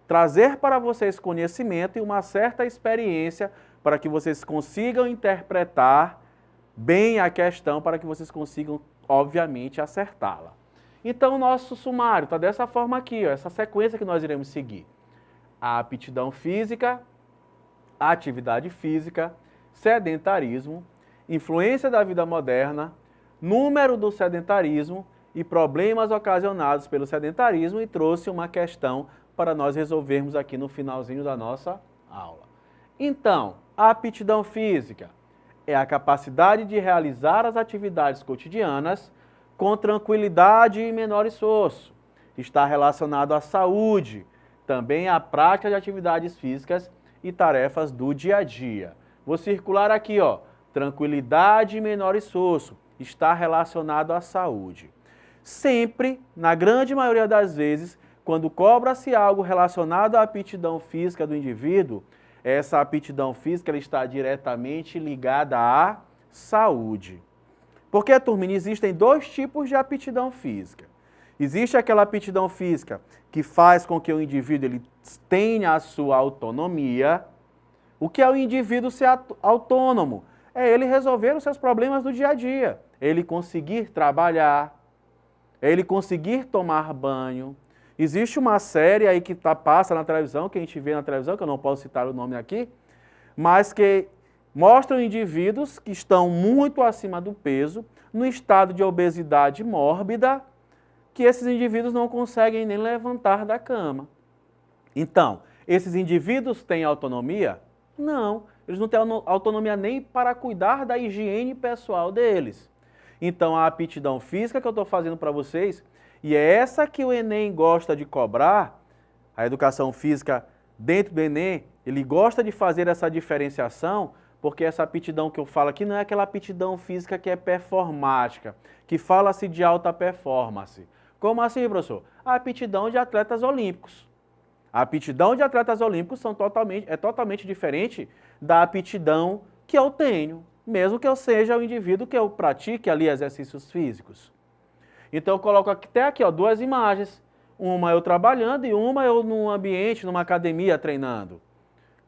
Speaker 3: trazer para vocês conhecimento e uma certa experiência para que vocês consigam interpretar bem a questão, para que vocês consigam, obviamente, acertá-la. Então, o nosso sumário está dessa forma aqui, ó, essa sequência que nós iremos seguir. A aptidão física, a atividade física, sedentarismo, influência da vida moderna, número do sedentarismo e problemas ocasionados pelo sedentarismo, e trouxe uma questão para nós resolvermos aqui no finalzinho da nossa aula. Então, a aptidão física é a capacidade de realizar as atividades cotidianas com tranquilidade e menor esforço. Está relacionado à saúde, também à prática de atividades físicas e tarefas do dia a dia. Vou circular aqui, ó, tranquilidade e menor esforço, está relacionado à saúde. Sempre, na grande maioria das vezes, quando cobra-se algo relacionado à aptidão física do indivíduo, essa aptidão física ela está diretamente ligada à saúde. Porque, turma, existem dois tipos de aptidão física. Existe aquela aptidão física que faz com que o indivíduo ele tenha a sua autonomia. O que é o indivíduo ser autônomo? É ele resolver os seus problemas do dia a dia. Ele conseguir trabalhar, é ele conseguir tomar banho. Existe uma série aí que passa na televisão, que a gente vê na televisão, que eu não posso citar o nome aqui, mas que mostram indivíduos que estão muito acima do peso, no estado de obesidade mórbida, que esses indivíduos não conseguem nem levantar da cama. Então, esses indivíduos têm autonomia? Não, eles não têm autonomia nem para cuidar da higiene pessoal deles. Então, a aptidão física que eu estou fazendo para vocês, e é essa que o Enem gosta de cobrar, a educação física dentro do Enem, ele gosta de fazer essa diferenciação, porque essa aptidão que eu falo aqui não é aquela aptidão física que é performática, que fala-se de alta performance. Como assim, professor? A aptidão de atletas olímpicos. A aptidão de atletas olímpicos é totalmente diferente da aptidão que eu tenho. mesmo que eu seja o indivíduo que eu pratique ali exercícios físicos. Então eu coloco até aqui, ó, duas imagens, uma eu trabalhando e uma eu num ambiente, numa academia treinando.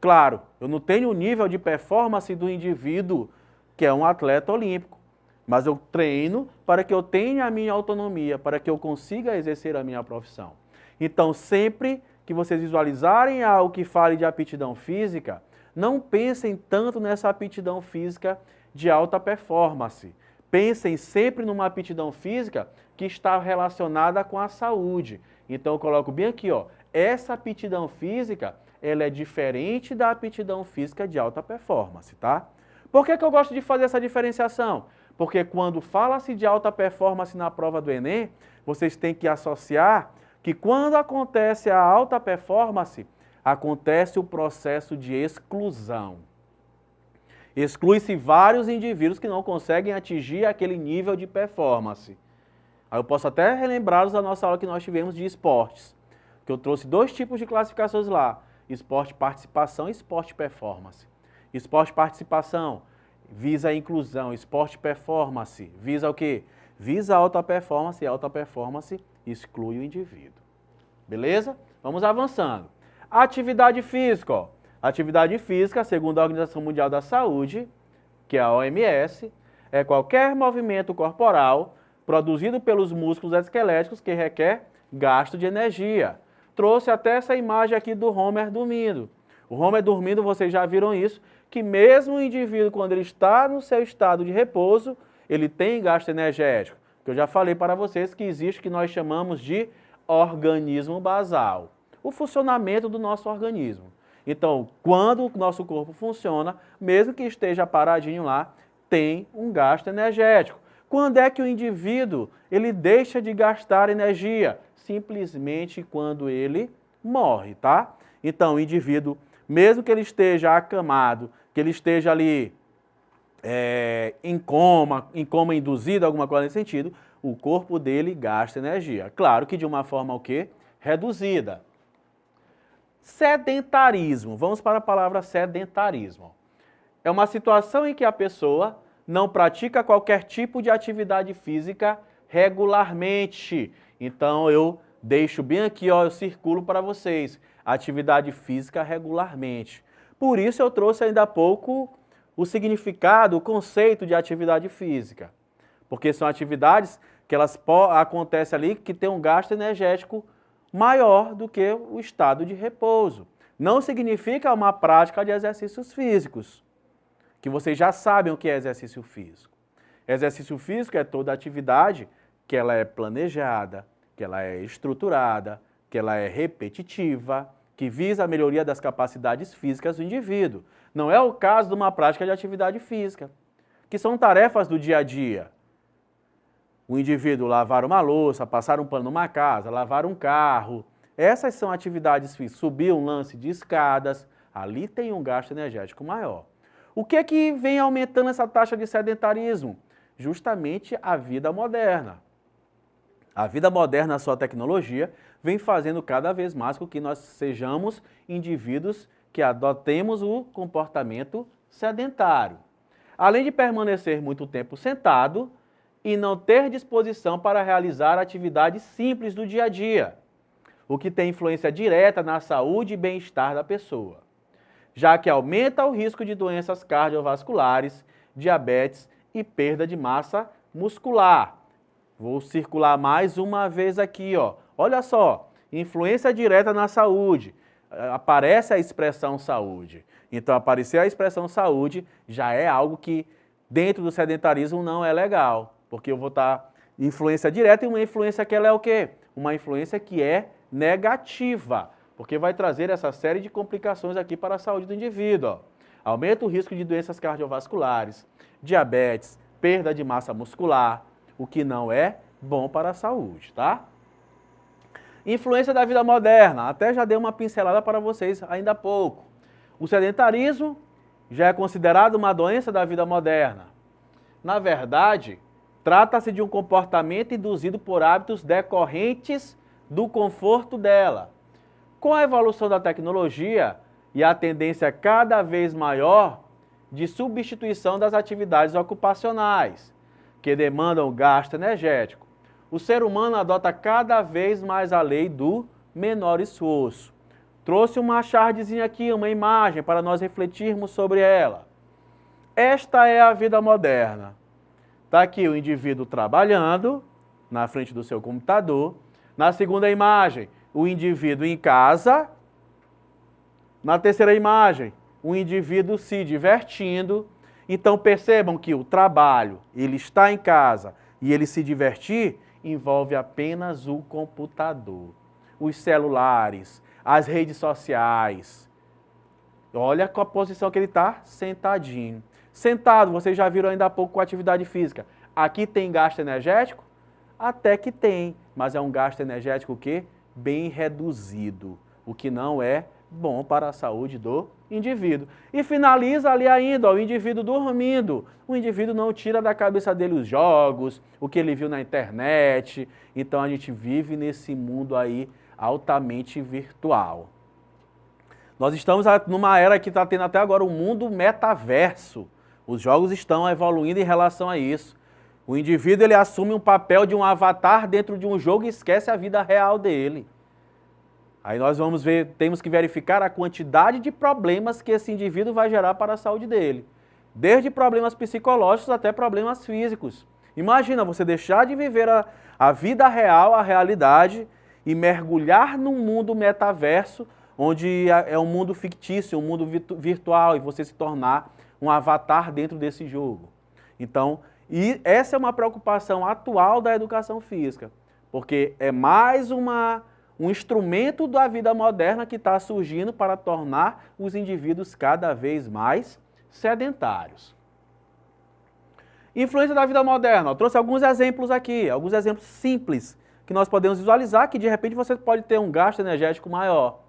Speaker 3: Claro, eu não tenho o nível de performance do indivíduo que é um atleta olímpico, mas eu treino para que eu tenha a minha autonomia, para que eu consiga exercer a minha profissão. Então, sempre que vocês visualizarem algo que fale de aptidão física, não pensem tanto nessa aptidão física de alta performance. Pensem sempre numa aptidão física que está relacionada com a saúde. Então, eu coloco bem aqui, ó, essa aptidão física, ela é diferente da aptidão física de alta performance, tá? Por que eu gosto de fazer essa diferenciação? Porque quando fala-se de alta performance na prova do Enem, vocês têm que associar que quando acontece a alta performance, acontece o processo de exclusão. Exclui-se vários indivíduos que não conseguem atingir aquele nível de performance. Aí eu posso até relembrar-los da nossa aula que nós tivemos de esportes, que eu trouxe dois tipos de classificações lá, esporte participação e esporte performance. Esporte participação visa a inclusão, esporte performance visa o quê? Visa a alta performance e alta performance exclui o indivíduo. Beleza? Vamos avançando. Atividade física, ó. Atividade física, segundo a Organização Mundial da Saúde, que é a OMS, é qualquer movimento corporal produzido pelos músculos esqueléticos que requer gasto de energia. Trouxe até essa imagem aqui do Homer dormindo. O Homer dormindo, vocês já viram isso, que mesmo o indivíduo, quando ele está no seu estado de repouso, ele tem gasto energético. Que eu já falei para vocês que existe o que nós chamamos de organismo basal. O funcionamento do nosso organismo. Então, quando o nosso corpo funciona, mesmo que esteja paradinho lá, tem um gasto energético. Quando é que o indivíduo ele deixa de gastar energia? Simplesmente quando ele morre, tá? Então, o indivíduo, mesmo que ele esteja acamado, que ele esteja ali em coma induzido, alguma coisa nesse sentido, o corpo dele gasta energia. Claro que de uma forma o quê? Reduzida. Sedentarismo. Vamos para a palavra sedentarismo. É uma situação em que a pessoa não pratica qualquer tipo de atividade física regularmente. Então eu deixo bem aqui, ó, eu circulo para vocês. Atividade física regularmente. Por isso eu trouxe ainda há pouco o significado, o conceito de atividade física. Porque são atividades que elas acontecem ali que tem um gasto energético maior do que o estado de repouso. Não significa uma prática de exercícios físicos, que vocês já sabem o que é exercício físico. Exercício físico é toda atividade que ela é planejada, que ela é estruturada, que ela é repetitiva, que visa a melhoria das capacidades físicas do indivíduo. Não é o caso de uma prática de atividade física, que são tarefas do dia a dia. O indivíduo lavar uma louça, passar um pano numa casa, lavar um carro. Essas são atividades físicas. Subir um lance de escadas, ali tem um gasto energético maior. O que é que vem aumentando essa taxa de sedentarismo? Justamente a vida moderna. A vida moderna, a sua tecnologia, vem fazendo cada vez mais com que nós sejamos indivíduos que adotemos o comportamento sedentário. Além de permanecer muito tempo sentado e não ter disposição para realizar atividades simples do dia a dia, o que tem influência direta na saúde e bem-estar da pessoa, já que aumenta o risco de doenças cardiovasculares, diabetes e perda de massa muscular. Vou circular mais uma vez aqui, ó. Olha só, influência direta na saúde. Aparece a expressão saúde. Então, aparecer a expressão saúde já é algo que dentro do sedentarismo não é legal, porque eu vou estar influência direta e uma influência que ela é o quê? Uma influência que é negativa, porque vai trazer essa série de complicações aqui para a saúde do indivíduo. Ó. Aumenta o risco de doenças cardiovasculares, diabetes, perda de massa muscular, o que não é bom para a saúde, tá? Influência da vida moderna, até já dei uma pincelada para vocês ainda há pouco. O sedentarismo já é considerado uma doença da vida moderna. Na verdade, trata-se de um comportamento induzido por hábitos decorrentes do conforto dela. Com a evolução da tecnologia e a tendência cada vez maior de substituição das atividades ocupacionais, que demandam gasto energético. O ser humano adota cada vez mais a lei do menor esforço. Trouxe uma chardezinha aqui, uma imagem, para nós refletirmos sobre ela. Esta é a vida moderna. Está aqui o indivíduo trabalhando, na frente do seu computador. Na segunda imagem, o indivíduo em casa. Na terceira imagem, o indivíduo se divertindo. Então percebam que o trabalho, ele está em casa e ele se divertir, envolve apenas o computador, os celulares, as redes sociais. Olha com a posição que ele está, sentadinho. Sentado, vocês já viram ainda há pouco com atividade física. Aqui tem gasto energético? Até que tem, mas é um gasto energético o quê? Bem reduzido, o que não é bom para a saúde do indivíduo. E finaliza ali ainda, ó, o indivíduo dormindo. O indivíduo não tira da cabeça dele os jogos, o que ele viu na internet. Então a gente vive nesse mundo aí altamente virtual. Nós estamos numa era que está tendo até agora o mundo metaverso. Os jogos estão evoluindo em relação a isso. O indivíduo ele assume um papel de um avatar dentro de um jogo e esquece a vida real dele. Aí nós vamos ver, temos que verificar a quantidade de problemas que esse indivíduo vai gerar para a saúde dele. Desde problemas psicológicos até problemas físicos. Imagina você deixar de viver a vida real, a realidade, e mergulhar num mundo metaverso, onde é um mundo fictício, um mundo virtual, e você se tornar um avatar dentro desse jogo. Então, e essa é uma preocupação atual da educação física, porque é mais um instrumento da vida moderna que está surgindo para tornar os indivíduos cada vez mais sedentários. Influência da vida moderna. Eu trouxe alguns exemplos aqui, alguns exemplos simples que nós podemos visualizar, que de repente você pode ter um gasto energético maior.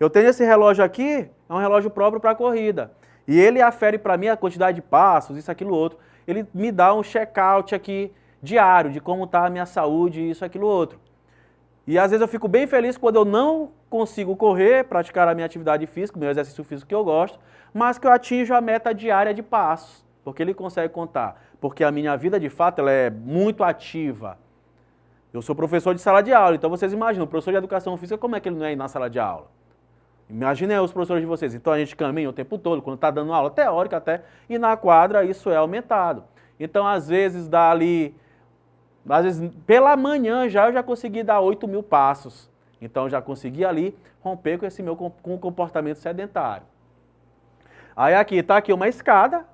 Speaker 3: Eu tenho esse relógio aqui, é um relógio próprio para a corrida, e ele afere para mim a quantidade de passos, isso, aquilo, outro. Ele me dá um check-out aqui diário de como está a minha saúde, isso, aquilo, outro. E às vezes eu fico bem feliz quando eu não consigo correr, praticar a minha atividade física, meu exercício físico que eu gosto, mas que eu atinjo a meta diária de passos, porque ele consegue contar. Porque a minha vida, de fato, ela é muito ativa. Eu sou professor de sala de aula, então vocês imaginam, o professor de educação física, como é que ele não é ir na sala de aula? Imaginem os professores de vocês. Então a gente caminha o tempo todo, quando está dando aula teórica até, e na quadra isso é aumentado. Então às vezes dá ali, pela manhã eu já consegui dar 8.000 passos. Então já consegui ali romper com esse meu comportamento sedentário. Aí aqui está aqui uma escada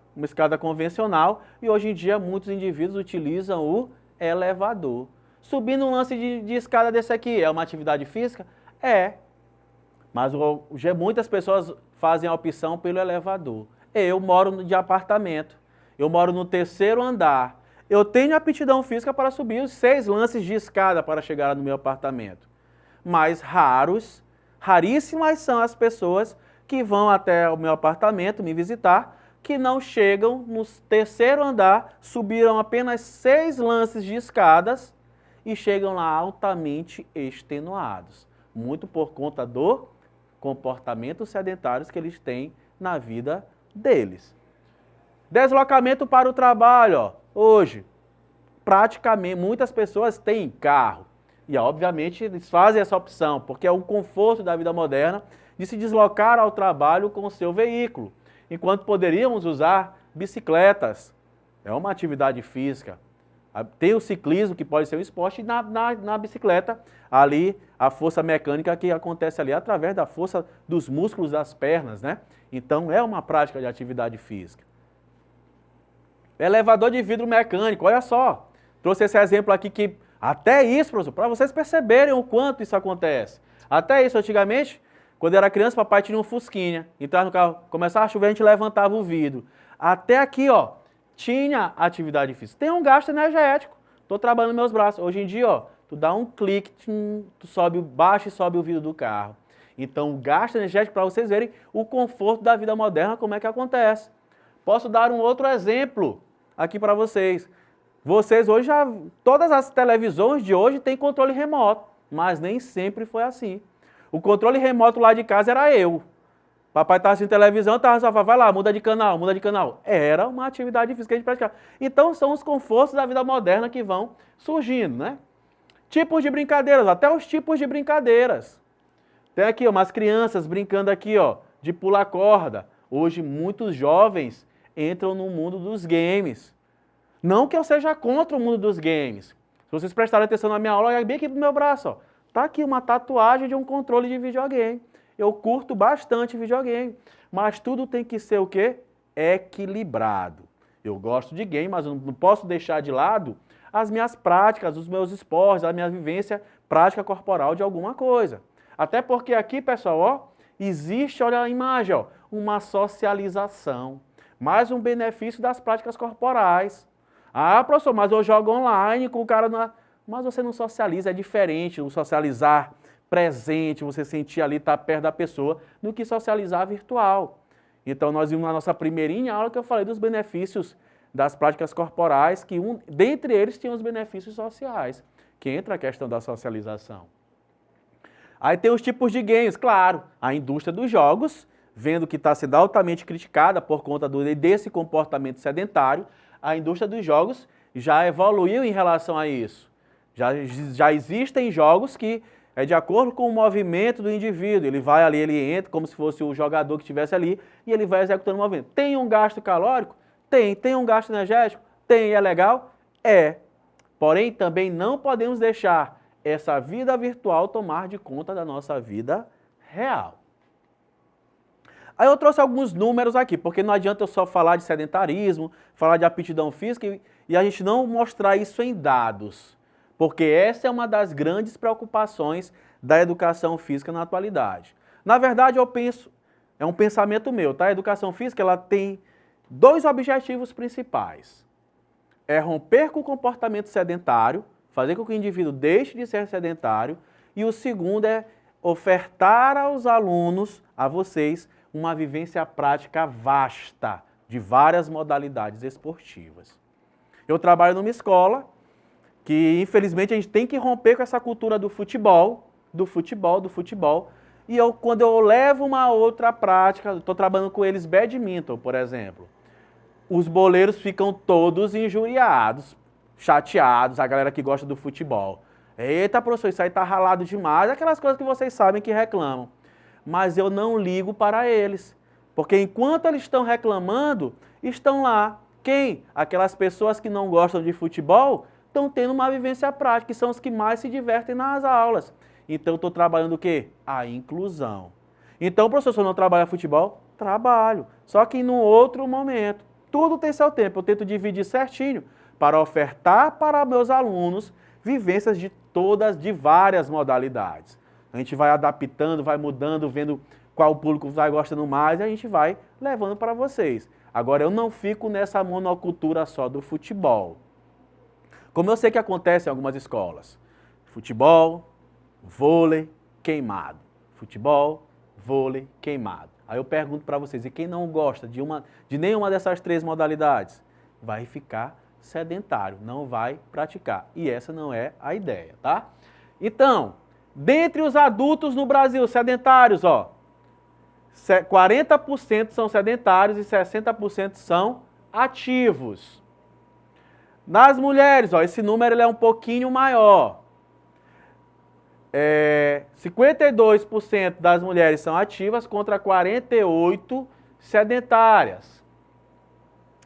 Speaker 3: convencional, e hoje em dia muitos indivíduos utilizam o elevador. Subindo um lance de escada desse aqui, é uma atividade física? É. Mas muitas pessoas fazem a opção pelo elevador. Eu moro de apartamento, eu moro no 3º andar. Eu tenho aptidão física para subir os 6 lances de escada para chegar no meu apartamento. Mas raríssimas são as pessoas que vão até o meu apartamento me visitar, que não chegam no 3º andar, subiram apenas 6 lances de escadas e chegam lá altamente extenuados. Muito por conta do comportamentos sedentários que eles têm na vida deles. Deslocamento para o trabalho, ó. Hoje, praticamente, muitas pessoas têm carro. E, obviamente, eles fazem essa opção, porque é um conforto da vida moderna de se deslocar ao trabalho com o seu veículo. Enquanto poderíamos usar bicicletas. É uma atividade física. Tem o ciclismo, que pode ser um esporte, e na bicicleta, ali, a força mecânica que acontece ali através da força dos músculos das pernas, né? Então, é uma prática de atividade física. Elevador de vidro mecânico, olha só. Trouxe esse exemplo aqui que, até isso, professor, para vocês perceberem o quanto isso acontece. Até isso, antigamente, quando eu era criança, papai tinha um fusquinha. Entrava no carro, começava a chover, a gente levantava o vidro. Até aqui, ó. Tinha atividade física. Tem um gasto energético. Estou trabalhando meus braços. Hoje em dia, ó, tu dá um clique, tu sobe, baixa e sobe o vidro do carro. Então, o gasto energético, para vocês verem o conforto da vida moderna, como é que acontece. Posso dar um outro exemplo aqui para vocês. Vocês hoje todas as televisões de hoje têm controle remoto, mas nem sempre foi assim. O controle remoto lá de casa era eu. Papai estava assistindo televisão, estava só vai lá, muda de canal, muda de canal. Era uma atividade física que a gente praticava. Então são os confortos da vida moderna que vão surgindo, né? Tipos de brincadeiras, até os tipos de brincadeiras. Tem aqui, ó, umas crianças brincando aqui, ó, de pular corda. Hoje muitos jovens entram no mundo dos games. Não que eu seja contra o mundo dos games. Se vocês prestarem atenção na minha aula, olha bem aqui pro meu braço, ó. Tá aqui uma tatuagem de um controle de videogame. Eu curto bastante videogame, mas tudo tem que ser o quê? Equilibrado. Eu gosto de game, mas eu não posso deixar de lado as minhas práticas, os meus esportes, a minha vivência prática corporal de alguma coisa. Até porque aqui, pessoal, ó, existe, olha a imagem, ó, uma socialização. Mais um benefício das práticas corporais. Ah, professor, mas eu jogo online com o cara na... Mas você não socializa, é diferente o socializar presente, você sentir ali, estar perto da pessoa, do que socializar virtual. Então, nós vimos na nossa primeirinha aula que eu falei dos benefícios das práticas corporais, que dentre eles tinha os benefícios sociais, que entra a questão da socialização. Aí tem os tipos de games, claro, a indústria dos jogos, vendo que está sendo altamente criticada por conta desse comportamento sedentário, a indústria dos jogos já evoluiu em relação a isso. Já existem jogos que é de acordo com o movimento do indivíduo. Ele vai ali, ele entra como se fosse o jogador que estivesse ali e ele vai executando o movimento. Tem um gasto calórico? Tem. Tem um gasto energético? Tem. É legal? É. Porém, também não podemos deixar essa vida virtual tomar de conta da nossa vida real. Aí eu trouxe alguns números aqui, porque não adianta eu só falar de sedentarismo, falar de aptidão física e a gente não mostrar isso em dados. Porque essa é uma das grandes preocupações da educação física na atualidade. Na verdade, eu penso, é um pensamento meu, tá? A educação física ela tem dois objetivos principais. É romper com o comportamento sedentário, fazer com que o indivíduo deixe de ser sedentário, e o segundo é ofertar aos alunos, a vocês, uma vivência prática vasta de várias modalidades esportivas. Eu trabalho numa escola que, infelizmente, a gente tem que romper com essa cultura do futebol, e quando eu levo uma outra prática, estou trabalhando com eles badminton, por exemplo, os boleiros ficam todos injuriados, chateados, a galera que gosta do futebol. Eita, professor, isso aí tá ralado demais, aquelas coisas que vocês sabem que reclamam. Mas eu não ligo para eles, porque enquanto eles estão reclamando, estão lá. Quem? Aquelas pessoas que não gostam de futebol estão tendo uma vivência prática, que são os que mais se divertem nas aulas. Então, eu estou trabalhando o quê? A inclusão. Então, professor, se eu não trabalho futebol? Trabalho. Só que em um outro momento. Tudo tem seu tempo. Eu tento dividir certinho para ofertar para meus alunos vivências de várias modalidades. A gente vai adaptando, vai mudando, vendo qual público vai gostando mais e a gente vai levando para vocês. Agora, eu não fico nessa monocultura só do futebol. Como eu sei que acontece em algumas escolas. Futebol, vôlei, queimado. Futebol, vôlei, queimado. Aí eu pergunto para vocês, e quem não gosta de nenhuma dessas três modalidades? Vai ficar sedentário, não vai praticar. E essa não é a ideia, tá? Então, dentre os adultos no Brasil sedentários, ó, 40% são sedentários e 60% são ativos. Nas mulheres, ó, esse número ele é um pouquinho maior. 52% das mulheres são ativas contra 48% sedentárias.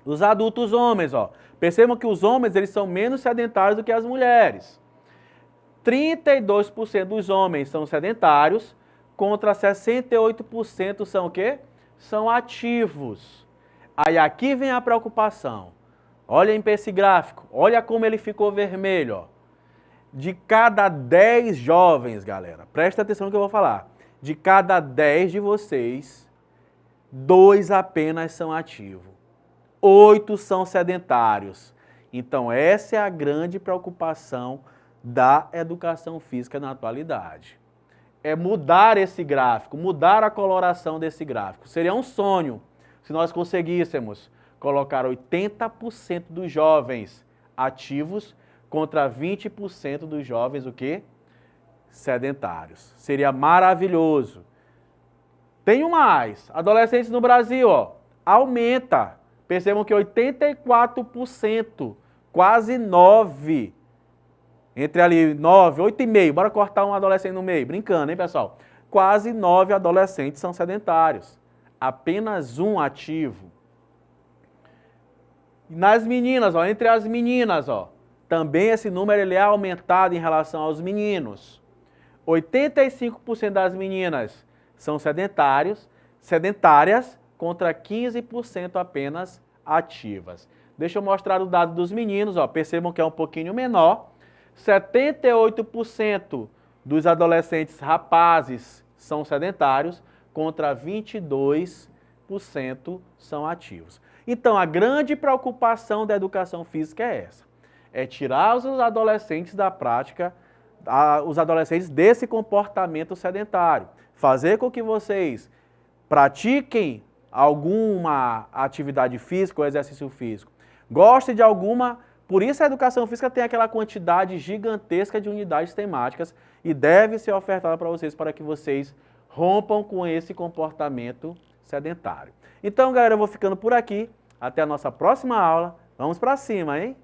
Speaker 3: Os adultos homens, ó, percebam que os homens eles são menos sedentários do que as mulheres. 32% dos homens são sedentários contra 68% são o quê? São ativos. Aí aqui vem a preocupação. Olhem para esse gráfico, olha como ele ficou vermelho, ó. De cada 10 jovens, galera, presta atenção no que eu vou falar. De cada 10 de vocês, 2 apenas são ativos. 8 são sedentários. Então, essa é a grande preocupação da educação física na atualidade. É mudar esse gráfico, mudar a coloração desse gráfico. Seria um sonho se nós conseguíssemos colocar 80% dos jovens ativos contra 20% dos jovens o quê? Sedentários. Seria maravilhoso. Tem mais. Adolescentes no Brasil, ó, aumenta. Percebam que 84%, quase 9%. Entre ali 9, 8,5%. Bora cortar um adolescente no meio. Brincando, hein, pessoal? Quase 9 adolescentes são sedentários. Apenas um ativo. Nas meninas, ó, entre as meninas, ó, também esse número ele é aumentado em relação aos meninos. 85% das meninas são sedentárias, contra 15% apenas ativas. Deixa eu mostrar o dado dos meninos, ó, percebam que é um pouquinho menor. 78% dos adolescentes rapazes são sedentários, contra 22% são ativos. Então, a grande preocupação da educação física é essa. É tirar os adolescentes da prática, os adolescentes desse comportamento sedentário. Fazer com que vocês pratiquem alguma atividade física ou exercício físico. Gostem de alguma. Por isso a educação física tem aquela quantidade gigantesca de unidades temáticas e deve ser ofertada para vocês para que vocês rompam com esse comportamento sedentário. Então, galera, eu vou ficando por aqui. Até a nossa próxima aula. Vamos para cima, hein?